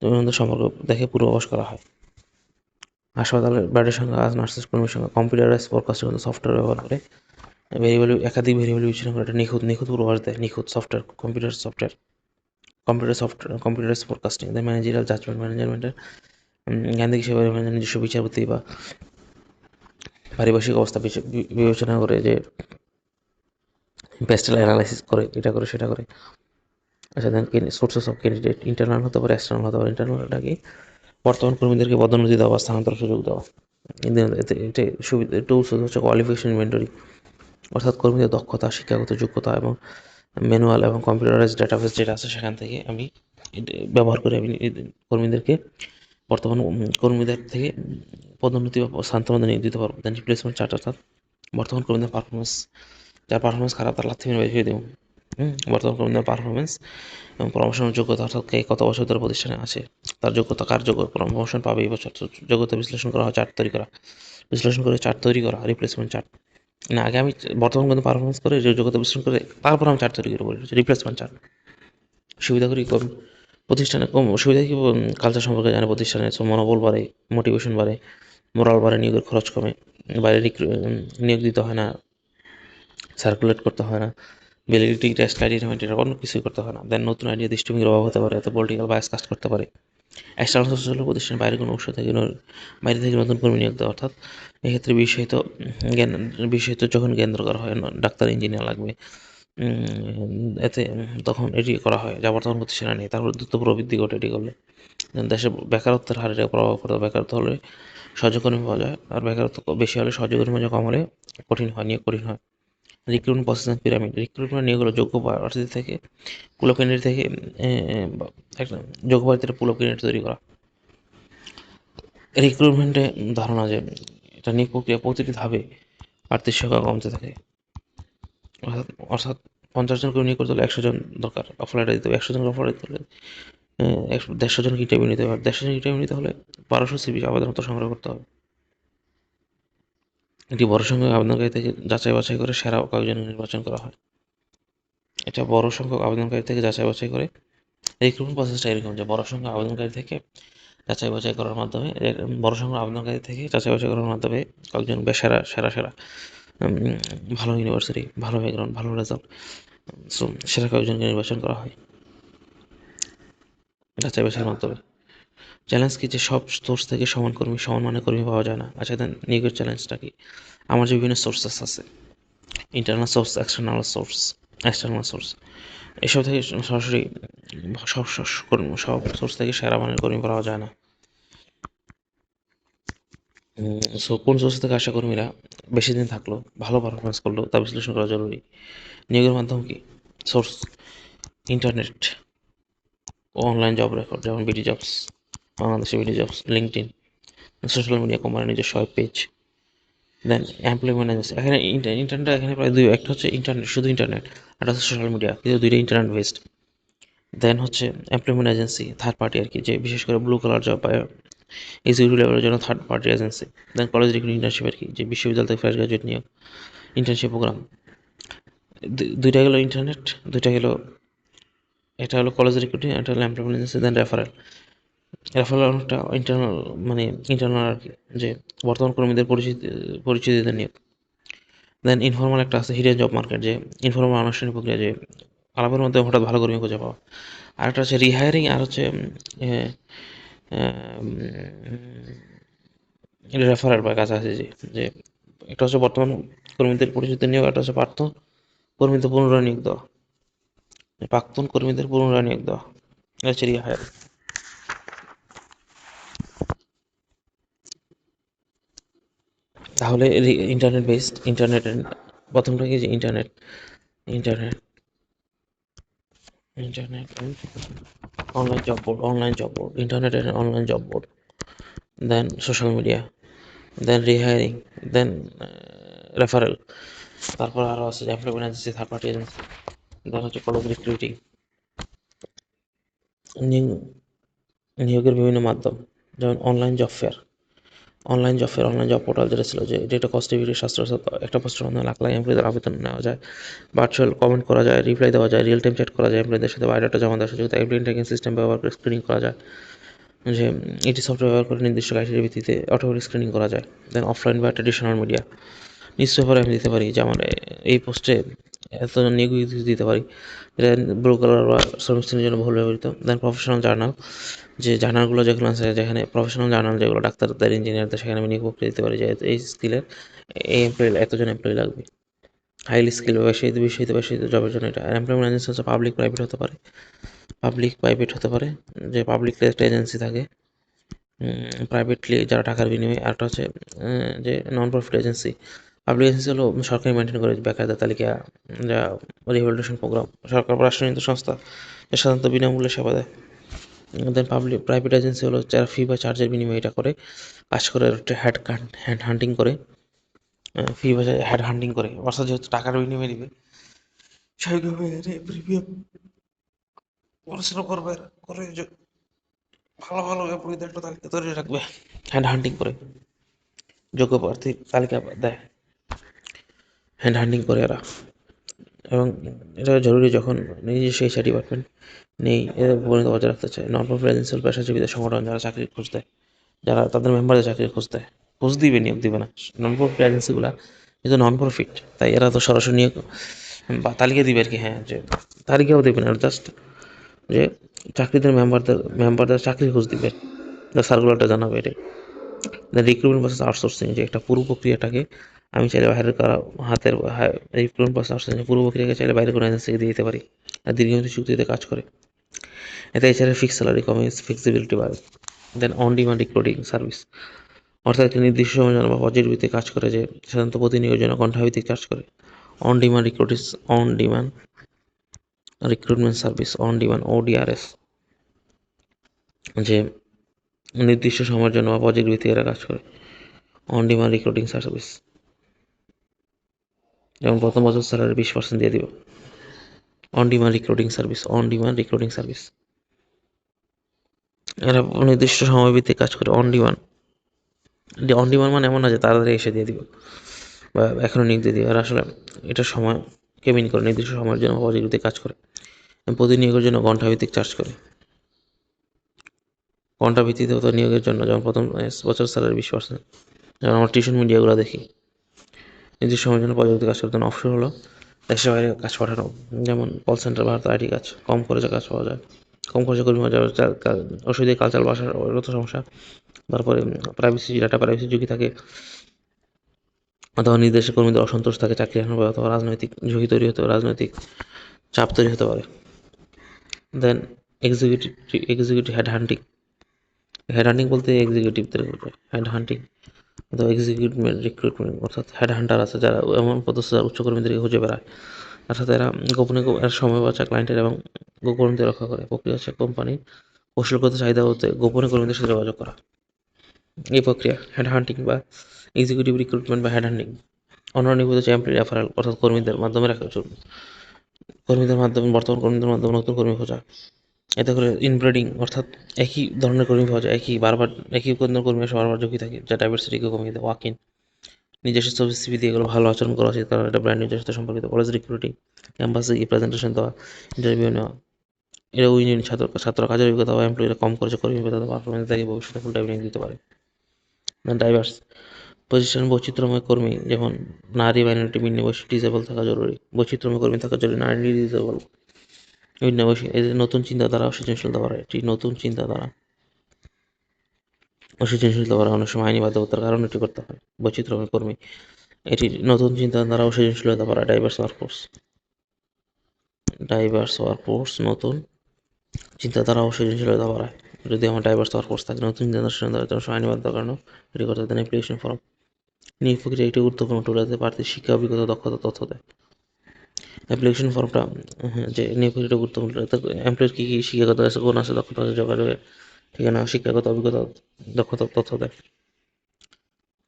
যেমন সম্পর্ক দেখে পূর্বাভাস করা হয়। হাসপাতালের বেডের সংখ্যা, নার্সেস কর্মীর সংখ্যা, কম্পিউটারাইজ ফোরকাস্টের মতো সফটওয়্যার ব্যবহার করে একাধিক ভেরিয়েবল বিবেচনা করে একটা নিখুঁত পূর্বাভাস দেয়। নিখুঁত সফটওয়্যার, কম্পিউটারাইজ ফোরকাস্টিং। দেয় ম্যানেজারিয়াল জাজমেন্ট, ম্যানেজমেন্টের জ্ঞান থেকে সেভাবে নিজস্ব বিচার বুদ্ধি বা পারিপার্শ্বিক অবস্থা বিবেচনা করে, যে পেস্টেল অ্যানালাইসিস করে, এটা করে সেটা করে। আচ্ছা, দেন সোর্সেস অফ ক্যান্ডিডেট, ইন্টারনাল হতে পারে, এক্সটার্নাল হতে পারে। ইন্টারনালটা কি? বর্তমান কর্মীদেরকে পদোন্নতি দেওয়া বা স্থানান্তর সুযোগ দেওয়া। এতে সুবিধা টুলস হচ্ছে কোয়ালিফিকেশন ইনভেন্টরি, অর্থাৎ কর্মীদের দক্ষতা, শিক্ষাগত যোগ্যতা এবং ম্যানুয়াল এবং কম্পিউটারাইজ ডাটাবেস যেটা আছে সেখান থেকে আমি ব্যবহার করে আমি কর্মীদেরকে বর্তমান কর্মীদের থেকে পদোন্নতি বা স্থানান্তর নিয়োগ দিতে পারবো। দেন রিপ্লেসমেন্ট চার্ট, অর্থাৎ বর্তমান কর্মীদের পারফরমেন্স, যার পারফরমেন্স খারাপ তার লাথি মেরে বের করে দেবো। বর্তমান কর্মীদের পারফরমেন্স এবং প্রমোশনের যোগ্যতা, অর্থাৎ কে কত বছর ধরে প্রতিষ্ঠানে আছে, তার যোগ্যতা, কার প্রমোশন পাবে এই বছর। যোগ্যতা বিশ্লেষণ করা হয়, চার্ট তৈরি করা, রিপ্লেসমেন্ট চার্ট। না, আগে আমি বর্তমান কর্মীদের পারফরমেন্স করে যে যোগ্যতা বিশ্লেষণ করে তারপর আমি চার্ট তৈরি করবো, রিপ্লেসমেন্ট চার্ট। সুবিধা করি কম প্রতিষ্ঠানে, সুবিধা কি? কালচার সম্পর্কে জানে প্রতিষ্ঠানে, মনোবল বাড়ে, মোটিভেশন বাড়ে, মোরাল বাড়ে, নিয়োগের খরচ কমে, বাইরে নিয়োগ দিতে হয় না, সার্কুলেট করতে হয় না, ভ্যালিডিটি টেস্ট, ক্রাইটেরিয়া, অন্য কিছুই করতে হয় না। দেন নতুন আইডিয়া দৃষ্টিভঙ্গির অভাব হতে পারে, এত পলিটিক্যাল বায়াস কাজ করতে পারে। এক্সটার্নাল সোর্স হলো প্রতিষ্ঠানের বাইরে থেকে নতুন কর্মী নিয়োগ দেওয়া, অর্থাৎ এক্ষেত্রে বিষয়ত যখন জ্ঞান দরকার হয়, ডাক্তার, ইঞ্জিনিয়ার লাগবে, এতে তখন এটি করা হয়, যা বর্তমান প্রতিষ্ঠানে নেই। তারপর দ্রুত প্রবৃদ্ধি ঘটে এটি করলে। দেশে বেকারত্বের হারে প্রভাব পড়ে, বেকারত্ব হলে সহযোগকর্মী পাওয়া যায়, আর বেকারত্ব বেশি হলে সহযোগকর্মী কম হলে নিয়োগ কঠিন হয়। Recruitment process and pyramid, recruitment নিয়োগ হলো যোগ্য প্রার্থী থেকে পুল অফ ক্যান্ডিডেট থেকে একটা যোগ্য প্রার্থীরা পুল অফ ক্যান্ডিডেট তৈরি করা। রিক্রুটমেন্টে ধারণা যে এটা নিয়োগ প্রক্রিয়া প্রতিটি ধাপে প্রার্থীর সংখ্যা কমতে থাকে, অর্থাৎ 50 জন কেউ নিয়োগ করতে হলে 100 জন দরকার, অফার লেটার দিতে হবে। 100 জনকে অফার দিতে হলে 150 জনকে ইন্টারভিউ নিতে হবে। 150 জন ইন্টারভিউ নিতে হলে 1200 সিভি আবেদনপত্র সংগ্রহ করতে হবে। একটি বড় সংখ্যক আবেদনকারী থেকে যাচাই বাছাই করে সেরা কয়েকজন নির্বাচন করা হয়। এটা বড় সংখ্যক আবেদনকারী থেকে যাচাই বাছাই করে, রিক্রুটমেন্ট প্রসেসটা এরকম যে বড় সংখ্যক আবেদনকারী থেকে যাচাই বাছাই করার মাধ্যমে কয়েকজন সেরা ভালো ইউনিভার্সিটি, ভালো ব্যাকগ্রাউন্ড, ভালো রেজাল্ট, সো সেরা কয়েকজনকে নির্বাচন করা হয় যাচাই বাছাইয়ের মাধ্যমে। চ্যালেঞ্জ কি? যে সব সোর্স থেকে সমান মানের কর্মী পাওয়া যায় না। আচ্ছা, দেন নিয়োগের চ্যালেঞ্জটা কি? আমার যে বিভিন্ন সোর্সেস আছে, internal source, external source, external source, এসব থেকে সরাসরি সব সোর্স থেকে সেরা মানের কর্মী পাওয়া যায় না। সো কোন সোর্স থেকে আসা কর্মীরা বেশি দিন থাকলো, ভালো পারফরমেন্স করলো, তা বিশ্লেষণ করা জরুরি। নিয়োগের মাধ্যম কি? সোর্স ইন্টারনেট ও অনলাইন জব রেকর্ড, যেমন বিডি জবস, বাংলাদেশে BD jobs, LinkedIn, social media কোম্পানির নিজস্ব ওয়েব পেজ। দেন এমপ্লয়মেন্ট এজেন্সি, এখানে ইন্টারনেট এখানে প্রায় দুই, একটা হচ্ছে ইন্টারনেট, শুধু ইন্টারনেট, একটা হচ্ছে সোশ্যাল মিডিয়া, কিন্তু দুইটা ইন্টারনেট বেসড। দেন হচ্ছে এমপ্লয়মেন্ট এজেন্সি, থার্ড পার্টি আর কি, যে বিশেষ করে ব্লু কালার জব বা এক্সিকিউটিভ লেভেলের জন্য third party agency. Then college recruiting internship আর কি, যে বিশ্ববিদ্যালয় থেকে ফ্রেশ গ্রাজুয়েট নিয়োগ, ইন্টার্নশিপ প্রোগ্রাম। দুইটা গেলো ইন্টারনেট, দুইটা গেলো, এটা হলো কলেজ রিক্রুটিং, এটা হলো এমপ্লয়মেন্ট এজেন্সি। দেন রেফারেল, রেফারেল অনেকটা ইন্টারনাল, মানে ইন্টারনাল আর কি, যে বর্তমান কর্মীদের পরিচিতিতে নিয়োগ। দেন ইনফর্মাল একটা আছে হিডেন জব মার্কেট, যে ইনফর্মাল আনুষ্ঠানিক প্রক্রিয়া, যে আলাপের মধ্যে হঠাৎ ভালো কর্মী খুঁজে পাওয়া। আর একটা হচ্ছে রিহায়ারিং, আর হচ্ছে রেফারেল বা কাছাকাছি, যে যে একটা হচ্ছে বর্তমান কর্মীদের পরিচিতি নিয়োগ, একটা হচ্ছে কর্মীদের পুনরায় নিয়োগ দেওয়া, প্রাক্তন কর্মীদের পুনরায় নিয়োগ দেওয়া, এটা হচ্ছে রিহায়ার। তাহলে ইন্টারনেট বেসড, ইন্টারনেটের প্রথমটা কি, যে internet, internet internet online job board, ইন্টারনেটের online job board. Then social media, then rehiring, then referral. তারপর আরও আছে employment agency, third party agency. Then হচ্ছে কলেজ রিক্রুটিং। নিয়োগের বিভিন্ন মাধ্যম, যেমন অনলাইন জব পোর্টাল, যেটা ছিল, যে যেটা কস্ট ইফেক্টিভ, সাশ্রয়, একটা পোস্টের মাধ্যমে লাখ লাখ এমপ্লয়ীদের আবেদন নেওয়া যায়, ভার্চুয়াল কমেন্ট করা যায়, রিপ্লাই দেওয়া যায়, রিয়েল টাইম চ্যাট করা যায়, এমপ্লয়ীদের সাথে বায়োডাটা জমা দেওয়ার সুযোগ, এমপ্লয়ি ট্র্যাকিং সিস্টেম ব্যবহার করে স্ক্রিনিং করা যায়, যে এটি সফটওয়্যার ব্যবহার করে নির্দিষ্ট ক্রাইটেরিয়ার ভিত্তিতে অটোমেটিক স্ক্রিনিং করা যায়। দেন অফলাইন বা ট্রেডিশনাল মিডিয়া, নিউজ পেপারে আমি দিতে পারি যে আমার এই পোস্টে এতজন নিয়োগ দিতে পারি, এটা ব্লু কালার বা শ্রমিক শ্রেণীর জন্য বহুল ব্যবহৃত। দেন প্রফেশনাল জার্নাল, যে জার্নালগুলো যেগুলো আছে, যেখানে প্রফেশনাল জার্নাল, যেগুলো ডাক্তারদের, ইঞ্জিনিয়ারদের, সেখানে আমি নিয়োগ প্রক্রিয়া দিতে পারি, যে এই স্কিলের এই এমপ্লয়ি, এতজন এমপ্লয়ি লাগবে, হাইলি স্কিল বা বিশ্বহিত জবের জন্য এটা। আর এমপ্লয়মেন্ট এজেন্সি হচ্ছে পাবলিক প্রাইভেট হতে পারে, যে পাবলিক একটা এজেন্সি থাকে, প্রাইভেটলি যারা টাকার বিনিময়ে। আরেকটা হচ্ছে যে non profit agency. Public agency হলো সরকারি মেনটেন করে বেকারদের তালিকা, যা রিহ্যাবিলিটেশন প্রোগ্রাম, সরকার বা রাষ্ট্রনিয়ন্ত্রিত সংস্থা, যা সাধারণত বিনামূল্যে সেবা দেয়। দেন প্রাইভেট এজেন্সি হলো যারা ফি বা চার্জের বিনিময়ে এটা করে, কাজ করে, হ্যান্ড হান্টিং করে, ফি বা হ্যান্ড হান্টিং করে, অর্থাৎ যেহেতু টাকার বিনিময়ে দিবে, সেইভাবে প্রিমিয়াম পড়াশোনা করবে, করে ভালো ভালো এমপ্লয়ীদের একটা তালিকা তৈরি রাখবে, হ্যান্ড হান্টিং করে যোগ্য প্রার্থীর তালিকা দেয়, হ্যান্ড হান্টিং করে এরা। এবং এটা জরুরি যখন নিজস্ব এইচআর ডিপার্টমেন্ট নেই, এদের ভূমিকা বজায় রাখতে চায়। নন প্রফিট এজেন্সি পেশাজীবীদের সংগঠন, যারা চাকরির খোঁজ দেয়, যারা তাদের মেম্বারদের চাকরির খোঁজ দেয়, খোঁজ দিবে, নিয়োগ দিবে না। নন প্রফিট এজেন্সিগুলা যেহেতু নন প্রফিট, তাই এরা তো সরাসরি নিয়োগ বা তালিকা দিবে আর কি, হ্যাঁ, যে তালিকাও দেবে না, জাস্ট যে চাকরিদের মেম্বারদের চাকরির খোঁজ দিবে, সার্কুলারটা জানাবে, এটাই। রিক্রুটমেন্ট প্রসেস আউটসোর্সিং, যে একটা পুরো প্রক্রিয়াটাকে আমি চাইলে বাইরের করা, রিক্রুটমেন্ট প্রসেস আউটসোর্সিং পুরো প্রক্রিয়াকে চাইলে বাইরে কোনো এজেন্সিকে দিয়ে দিতে পারি, আর দীর্ঘমেয়াদী চুক্তিতে কাজ করে। এতে এছাড়া ফিক্স স্যালারি কমে, ফ্লেক্সিবিলিটি বাড়ে। দেন অন ডিমান্ড রিক্রুটিং সার্ভিস, অর্থাৎ একটি নির্দিষ্ট সময়ের জন্য বা প্রজেক্ট ভিত্তিক কাজ করে, যে সাধারণত প্রতিনিয়োগের জন্য ঘণ্টাভিত্তিক কাজ করে। On demand recruitment service, on demand ODRS, যে নির্দিষ্ট সময়ের জন্য বা প্রজেক্ট ভিত্তিক এরা কাজ করে। অন ডিমান্ড রিক্রুটিং সার্ভিস, যেমন প্রথম বছর স্যালারি 20% দিয়ে দিব। অন ডিমান্ড রিক্রুটিং সার্ভিস, এরা নির্দিষ্ট সময় ভিত্তিক কাজ করে। অন ডিমান্ড মানে এমন না যে তাড়াতাড়ি এসে দিয়ে দিব বা এখনও নিয়োগ দিয়ে দিব, এরা আসলে এটা সময়কে মিন করে, নির্দিষ্ট সময়ের জন্য প্রজেক্ট ভিত্তিক কাজ করে। প্রতিনিয়োগের জন্য ঘণ্টাভিত্তিক চার্জ করে। ঘণ্টা ভিত্তিতে হতো নিয়োগের জন্য, যেমন প্রথম বছর স্যালারি 20%, যেমন আমার টিউশন মিডিয়াগুলো দেখি, নির্দিষ্ট সময়ের জন্য প্রজেক্ট কাজ করতেন। অফশোর হলো দেশের বাইরে কাজ পাঠানো, যেমন কল সেন্টার, ভারতের আইটি কাজ, কম খরচে কাজ পাওয়া যায়, কম খরচে কর্মী পাওয়া যায়, অসুবিধে কালচারাল ভাষার সমস্যা, তারপরে ডাটা প্রাইভেসি ঝুঁকি থাকে, অথবা নির্দেশে কর্মীদের অসন্তোষ থাকে, চাকরি হারানো অথবা রাজনৈতিক ঝুঁকি তৈরি হতে পারে, রাজনৈতিক চাপ তৈরি হতে পারে। দেন এক্সিকিউটিভ হেড হান্টিং। হেড হান্টিং বলতে এক্সিকিউটিভদের বোঝায়। হেড হান্টিং অথবা এক্সিকিউটিভ রিক্রুটমেন্ট, অর্থাৎ হেড হান্টার আছে যারা এমন পদস্থ উচ্চ কর্মীদেরকে খুঁজে বেড়ায়, অর্থাৎ এরা গোপনে সময় বাঁচা ক্লায়েন্টের এবং কর্মীদের রক্ষা করে। প্রক্রিয়া হচ্ছে কোম্পানি কৌশলগত চাহিদা হতে গোপনে কর্মীদের সাথে যোগাযোগ করা। এই প্রক্রিয়া হেড হান্টিং বা এক্সিকিউটিভ রিক্রুটমেন্ট বা হেড হান্টিং। অন্যান্য নির্ভর হচ্ছে এমপ্লয়ি রেফারেল, অর্থাৎ কর্মীদের মাধ্যমে বর্তমান কর্মীদের মাধ্যমে নতুন কর্মী খোঁজা। এতে করে ইনব্রিডিং, অর্থাৎ একই ধরনের কর্মী পাওয়া যায়, একই ধরনের কর্মী আসা বারবার ঝুঁকি থাকে, যা ডাইভার্সিটিকে কমিয়ে দেয়। ওয়াক ইন, নিজস্ব সিভি দিয়ে এগুলো ভালো আচরণ করা উচিত, কারণ এটা ব্র্যান্ড নিজের সাথে সম্পর্কিত। কলেজ রিক্রুটিং, ক্যাম্পাসে গিয়ে প্রেজেন্টেশন দেওয়া, ইন্টারভিউ নেওয়া। এটা উইন ছাত্র কাজের অভিজ্ঞতা বা এমপ্লয়িরা কম খরচে কর্মী পেতে পারফরমেন্স দেখে ভবিষ্যতে ফুল টাইম নিয়োগ দিতে পারে। ডাইভার্স পজিশন, বৈচিত্র্যময় কর্মী, যেমন নারী, মাইনরিটি, ভিন্নভাষী, ডিসেবল থাকা জরুরি। বৈচিত্র্যময় কর্মী থাকা জরুরি, নারী, ডিসেবল, ভিন্নভাষী। এদের নতুন চিন্তাধারা ও সৃজনশীলতা বাড়ায়। এটি নতুন চিন্তাধারা ও সৃজনশীলতা বাড়ায়। অনেক সময় আইনি বাধ্যবাধকতার কারণে এটি করতে হয়। বৈচিত্র্যময় কর্মী, এটি নতুন চিন্তাধারা ও সৃজনশীলতা বাড়ায়। ডাইভার্স ওয়ার্কফোর্স নতুন চিন্তাধারা ও সৃজনশীলতা বাড়ায়। যদি আমার ডাইভার্স ওয়ার্কফোর্স থাকে, নতুন চিন্তাধারা আইনি বাধ্যতার কারণে এটি করতে দেন। অ্যাপ্লিকেশন ফর্ম, নিয়োগ প্রক্রিয়া একটি গুরুত্বপূর্ণ টুল, এতে প্রার্থীর শিক্ষা, অভিজ্ঞতা, দক্ষতা তথ্য দেয়। অ্যাপ্লিকেশন ফর্মটা, হ্যাঁ, যে নিয়োগ প্রক্রিয়াটা গুরুত্বপূর্ণ, এতে এমপ্লয়ের কী কী শিক্ষাগত আছে, গুণ আছে, দক্ষতা আছে, যোগাযোগের ঠিকানা, শিক্ষাগত অভিজ্ঞতা, দক্ষতা তথ্য দেয়।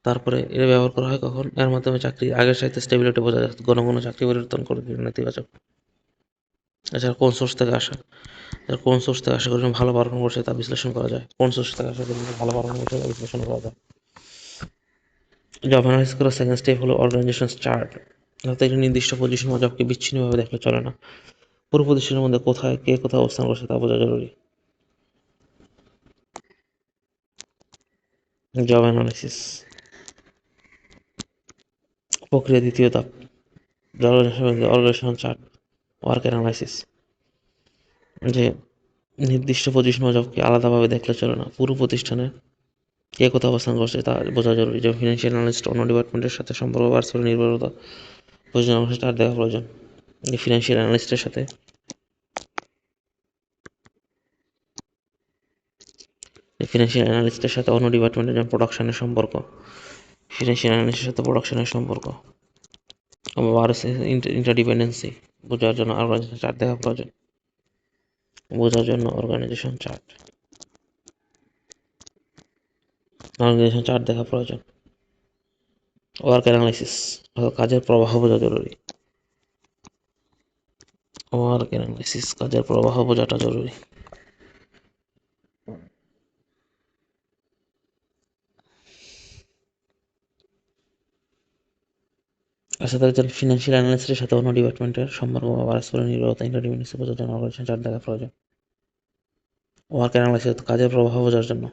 তারপরে এটা ব্যবহার করা হয় কখন? এর মাধ্যমে চাকরি আগের সাথে স্টেবিলিটি বোঝা যায়, ঘন চাকরি পরিবর্তন করে দিবে নেতিবাচক। এছাড়া কোন সোর্স থেকে আসা, কোন সোর্স থেকে আশা করি ভালো পারফর্ম করছে তা বিশ্লেষণ করা যায়। কোন সোর্স থেকে আশা করি ভালো পারফর্ম করছে তা বিশ্লেষণ করা যায়। জব অ্যানালাইসিস করার সেকেন্ড স্টেপ হলো অর্গানাইজেশন চার্ট। অর্থাৎ একটি নির্দিষ্ট পজিশন বা জবকে বিচ্ছিন্নভাবে দেখলে চলে না। পুরো প্রতিষ্ঠানের মধ্যে কোথায় কে কোথায় অবস্থান করছে তা বোঝা জরুরি। জব অ্যানালাইসিস প্রক্রিয়া দ্বিতীয় ধাপ, অর্গানাইজেশন চার্ট, ওয়ার্ক অ্যানালাইসিস। যে নির্দিষ্ট পজিশন বা জবকে আলাদাভাবে দেখলে চলে না, পুরো প্রতিষ্ঠানে কে কোথায় অবস্থান করছে তা বোঝা জরুরি। যেমন ফিনান্সিয়াল অ্যানালিস্ট অন্য ডিপার্টমেন্টের সাথে সম্পর্ক, পারস্পরিক নির্ভরতা প্রয়োজন, আমার সাথে দেখা প্রয়োজন। ফিনান্সিয়াল অ্যানালিস্টের সাথে অন্য ডিপার্টমেন্টের, যেমন প্রোডাকশনের সম্পর্ক, ফিনান্সিয়াল অ্যানালিস্টের সাথে প্রোডাকশনের সম্পর্ক, আবার ইন্টারডিপেন্ডেন্সি বোঝার জন্য অর্গানাইজেশন চার্ট দেখা প্রয়োজন। অর্গানাইজেশন চার্ট দেখা প্রয়োজন। ওয়ার্ক অ্যানালাইসিস, কাজের প্রবাহ বোঝা জরুরি। কাজের প্রবাহ বোঝাটা জরুরি। আচ্ছা, তাহলে ফিনান্সিয়াল অ্যানালিস্টের সাথে অন্য ডিপার্টমেন্টের সম্পর্ক বা পারস্পরিক নির্ভরতা, ইন্টারডিপেন্ডেন্সি বোঝার জন্য অর্গানাইজেশন চার্ট দেখা প্রয়োজন। ওয়ার্ক অ্যানালাইসিস, কাজের প্রবাহ বোঝার জন্য।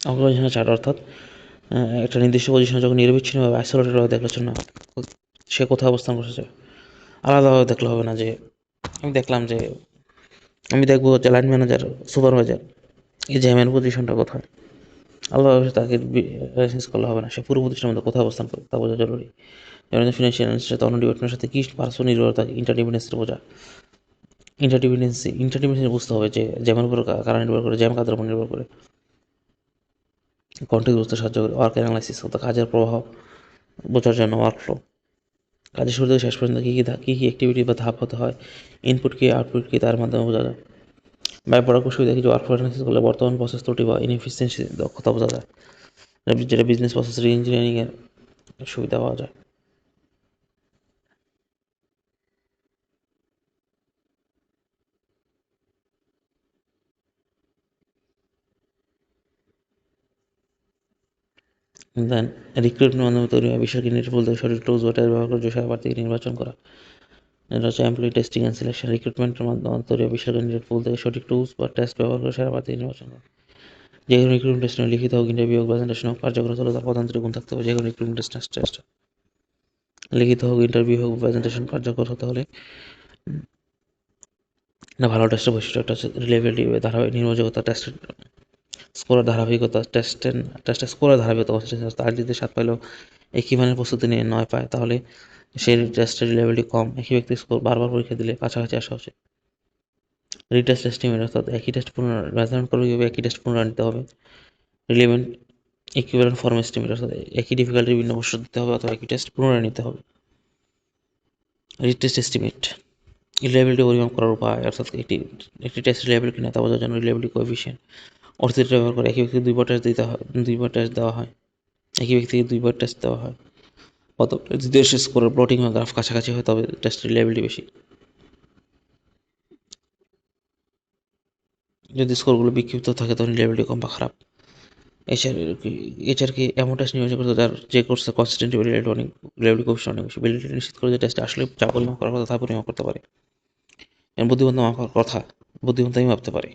অর্গানাইজেশন চার্ট অর্থাৎ একটা নির্দিষ্ট পজিশনে যখন নিরবিচ্ছিন্নভাবে আইসোলেটেডভাবে দেখলে চলে না, সে কোথায় অবস্থান করছে আলাদাভাবে দেখলে হবে না। যে আমি দেখলাম যে আমি দেখবো যে লাইন ম্যানেজার, সুপারভাইজার, এই জ্যামের পজিশনটা কোথায়, আলাদাভাবে তাকে অ্যানালাইসিস করলে হবে না। সে পুরো প্রতিষ্ঠানের মধ্যে কোথায় অবস্থান করে তা বোঝা জরুরি। যেমন ফিনান্সিয়াল অ্যানালিস্টের সাথে অন্য ডিপার্টমেন্টের সাথে কী পারস্পরিক নির্ভরতা, ইন্টারডিপেন্ডেন্সি বোঝা। ইন্টারডিপেন্ডেন্সি বুঝতে হবে যে জ্যামের উপর কারা নির্ভর করে, জ্যাম কাদের উপর নির্ভর করে। কন্টেক্সট বুঝতে সাহায্য করে। ওয়ার্ক অ্যানালাইসিস অর্থাৎ কাজের প্রভাব বোঝার জন্য ওয়ার্কফ্লো, কাজের শুরু থেকে শেষ পর্যন্ত কী কী অ্যাক্টিভিটি বা ধাপ হতে হয়, ইনপুট কী আউটপুট কী, তার মাধ্যমে বোঝা যায়। বাই প্রোডাক্ট সুবিধা কিছু, ওয়ার্কফ্লো অ্যানালাইসিস করলে বর্তমান প্রসেস ত্রুটি বা ইনএফিসিয়েন্সি দক্ষতা বোঝা যায়, যেটা বিজনেস প্রসেস রি-ইঞ্জিনিয়ারিংয়ের সুবিধা পাওয়া যায়। দেন রিক্রুটমেন্ট মাধ্যমে তৈরি হয় বিশাল ক্যান্ডিডেট পুল থেকে সঠিক টুলস বা ট্যাব ব্যবহার করে যোগ্য প্রার্থীকে নির্বাচন করা। এটা হচ্ছে এমপ্লয়ি টেস্টিং অ্যান্ড সিলেকশন। রিক্রুটমেন্টের মাধ্যমে তৈরি হয় বিশাল ক্যান্ডিডেট পুল থেকে সঠিক টুলস বা টেস্ট ব্যবহার করে সেরা প্রার্থীকে নির্বাচন করা। যে কোনো রিক্রুটমেন্ট টেস্ট লিখিত হোক, ইন্টারভিউ হোক, প্রেজেন্টেশন হোক, কার্যকর হলে তার প্রধান গুণ থাকতে হবে। যে কোনো রিক্রুটমেন্ট টেস্ট লিখিত হোক, ইন্টারভিউ হোক, প্রেজেন্টেশন কার্যকর হতে হলে না, ভালো টেস্টের বৈশিষ্ট্য একটা হচ্ছে রিলায়েবিলিটি, ধারাবাহিক নির্ভরযোগ্যতা, টেস্টের স্কোরের ধারাবাহিকতা, টেস্টের স্কোরের ধারাবাহিকতা। তার যদি 7 পাইলেও একই মানের প্রস্তুতি নিয়ে 9 পায়, তাহলে সেই টেস্টের রিলায়েবিলিটি কম। একই ব্যক্তির স্কোর বারবার পরীক্ষা দিলে কাছাকাছি আসা উচিত। রিটেস্ট এস্টিমেট, অর্থাৎ একই টেস্ট নির্ধারণ করবে কীভাবে একই টেস্ট পুনরায় নিতে হবে। রিলেভেন্ট ইকুইভ্যালেন্ট ফর্ম এস্টিমেট, অর্থাৎ একই ডিফিকাল্টির ভিন্ন প্রশ্ন দিতে হবে অথবা একই টেস্ট পুনরায় নিতে হবে। রিটেস্ট এস্টিমেট রিলায়েবিলিটি পরিমাপ করার উপায়, অর্থাৎ একটি টেস্ট রিলায়েবল কিনা তা বোঝার জন্য রিলায়েবিলিটি কোএফিসিয়েন্ট অর্থিত ব্যবহার করে একই ব্যক্তিকে দুইবার টেস্ট দেওয়া হয়। একই ব্যক্তিকে দুইবার টেস্ট দেওয়া হয়। যদি টেস্টের স্কোরের প্লটিং বা গ্রাফ কাছাকাছি হয়, তবে টেস্ট রিলায়েবিলিটি বেশি। যদি স্কোরগুলো বিক্ষিপ্ত থাকে, তখন রিলায়েবিলিটি কম বা খারাপ। এছাড়া কি এমন টেস্ট নির্বাচন করতে যার যে কোর্সে কনসিস্টেন্ট রিলায়েবিলিটি কোএফিসিয়েন্ট অনেক বেশি। ভ্যালিডিটি নিশ্চিত করে যে টেস্টে আসলে যা পরিমাপ করার কথা তা পরিমাপ করতে পারে। বুদ্ধিমত্তা মাপার কথা বুদ্ধিমত্তাই মাপতে পারে।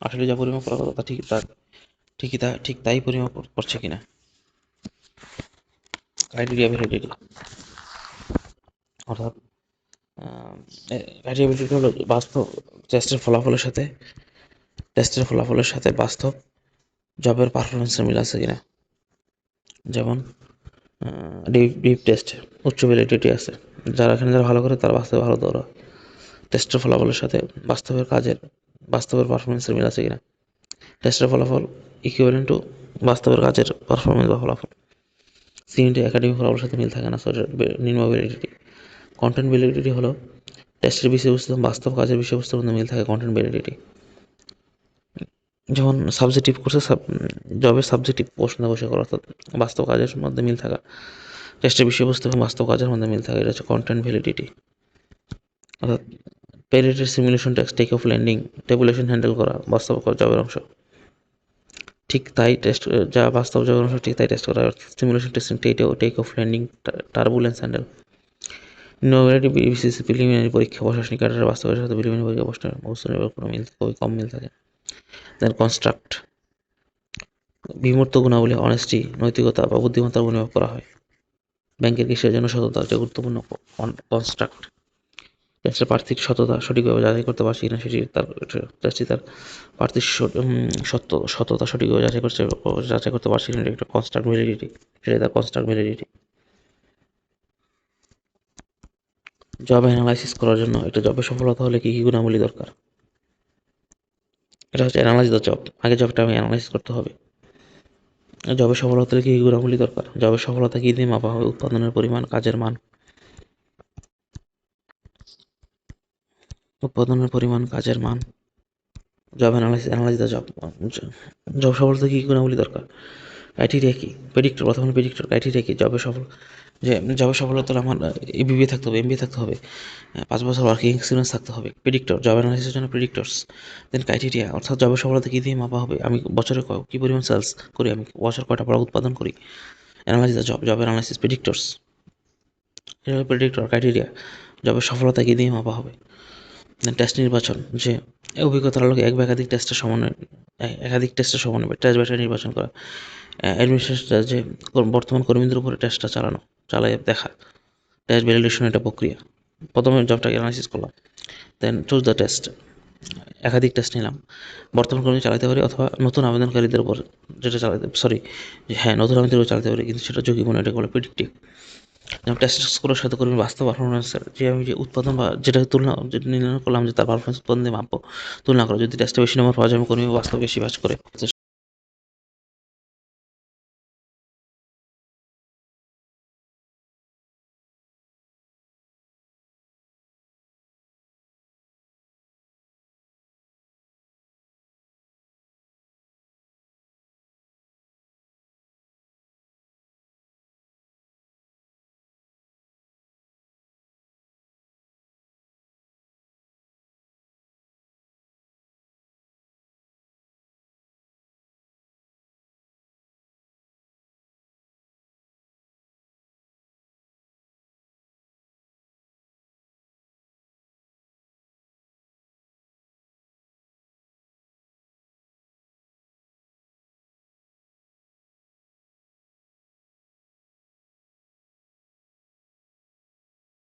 আসলে যা পরিমাপ করার কথা তা ঠিক তাই পরিমাপ করছে কিনা। ক্রাইটেরিয়া ভ্যালিডিটি, অর্থাৎ ক্রাইটেরিয়া ভ্যালিডিটি হলো বাস্তব টেস্টের ফলাফলের সাথে বাস্তব জবের পারফরমেন্সের মিল আছে কিনা। যেমন ডিপ টেস্ট উচ্চ ভ্যালিডিটি আছে, যারা ভালো করে তারা বাস্তবে ভালো দৌড়ায়। টেস্টের ফলাফলের সাথে বাস্তবের পারফরমেন্সের মিল আছে কিনা। টেস্টের ফলাফল ইকুইভ্যালেন্ট টু বাস্তবের কাজের পারফরমেন্স বা ফলাফল। সিএনটি একাডেমিক ফলাফলের সাথে মিল থাকে না, সো নিম্ন ভ্যালিডিটি। কন্টেন্ট ভ্যালিডিটি হলো টেস্টের বিষয়বস্তু এবং বাস্তব কাজের বিষয়বস্তুর মধ্যে মিল থাকে কন্টেন্ট ভ্যালিডিটি। যেমন সাবজেক্টিভ কোর্সে জবের সাবজেক্টিভ প্রশ্ন বসে করা, অর্থাৎ বাস্তব কাজের মধ্যে মিল থাকা। টেস্টের বিষয়বস্তু এবং বাস্তব কাজের মধ্যে মিল থাকে, এটা হচ্ছে কন্টেন্ট ভ্যালিডিটি। অর্থাৎ পেরিটের simulation test take off landing tabulation handle করা বাস্তব জবের অংশ। ঠিক তাই টেস্ট যা বাস্তব জবের অংশ, ঠিক তাই টেস্ট করা। Simulation testing take off landing turbulence handle. নিউমেরিটি বিসিএস প্রিলিমিনারি পরীক্ষা প্রশাসনিক ক্যাডারের বাস্তবের সাথে প্রিলিমিনারি পরীক্ষা প্রশ্নের অবস্থান কোনো মিল খুবই কম মিল থাকে। দেন কনস্ট্রাক্ট বিমূর্ত গুণাবলী, অনেস্টি, নৈতিকতা বা বুদ্ধিমত্তার পরিমাপ করা হয়। ব্যাংকের কিসের জন্য সততা, একটা গুরুত্বপূর্ণ কনস্ট্রাক্ট। টেস্টের প্রার্থীর সততা সঠিকভাবে যাচাই করতে পারছি কিনা তার প্রার্থীর সততা সঠিকভাবে যাচাই করতে পারছি কিনা, একটা কনস্ট্রাক্ট ভ্যালিডিটি, সেটাই তার কনস্ট্রাক্ট ভ্যালিডিটি। জব অ্যানালাইসিস করার জন্য একটা জবের সফলতা হলে কী কী গুণাবলী দরকার। এটা হচ্ছে অ্যানালাইজ দ্য জব, আগে জবটা আমি অ্যানালাইজ করতে হবে। জবের সফলতা হলে কী কী গুণাবলী দরকার। জবের সফলতা কী দিয়ে মাপা হবে। উৎপাদনের পরিমাণ, কাজের মান। জব অ্যানালাইজ দ্য জব সফলতা কী কী গুণাবলী দরকার। ক্রাইটেরিয়া কি, প্রেডিক্টর, প্রথমে প্রেডিক্টর। ক্রাইটেরিয়া কি, জবের সফলতা হলে আমার বিবিএ থাকতে হবে, এমবিএ থাকতে হবে, 5 বছর ওয়ার্কিং এক্সপিরিয়েন্স থাকতে হবে। প্রেডিক্টর, জব অ্যানালাইসিসের জন্য প্রেডিক্টরস। দেন ক্রাইটেরিয়া, অর্থাৎ জবের সফলতা কী দিয়ে মাপা হবে। আমি বছরে কী পরিমাণ সেলস করি, আমি বছর কয়টা প্রোডাক্ট উৎপাদন করি। Analyse the job analysis predictors. এটা হলো প্রেডিক্টর। ক্রাইটেরিয়া, জবের সফলতা কী দিয়ে মাপা হবে। দেন টেস্ট নির্বাচন, যে অভিজ্ঞতার আলোকে একাধিক টেস্টের সমন্বয় টেস্ট ব্যাটারি নির্বাচন করা। অ্যাডমিনিস্ট্রেটর, যে বর্তমান কর্মীদের উপরে টেস্টটা চালিয়ে দেখা। টেস্ট ভ্যালিডেশন, এটা প্রক্রিয়া। প্রথমে জবটাকে অ্যানালাইসিস করলাম, দেন চুজ দ্য টেস্ট, একাধিক টেস্ট নিলাম। বর্তমান কর্মী চালাতে পারি অথবা নতুন আবেদনকারীদের উপর নতুন আবেদনকারীদের উপর চালাতে পারি, কিন্তু সেটা ঝুঁকিপূর্ণ, এটা বলে প্রেডিক্টিভ। যেমন টেস্ট স্কোরের সাথে কর্মীর বাস্তব পারফরমেন্সের, যে আমি যে উৎপাদন বা যেটা নির্ণয় করলাম যে তার পারফরমেন্স উৎপাদন দিয়ে মাপবো, তুলনা করো। যদি টেস্টে বেশি নম্বর পাওয়া যায়, আমি কর্মী বাস্তব বেশি কাজ করে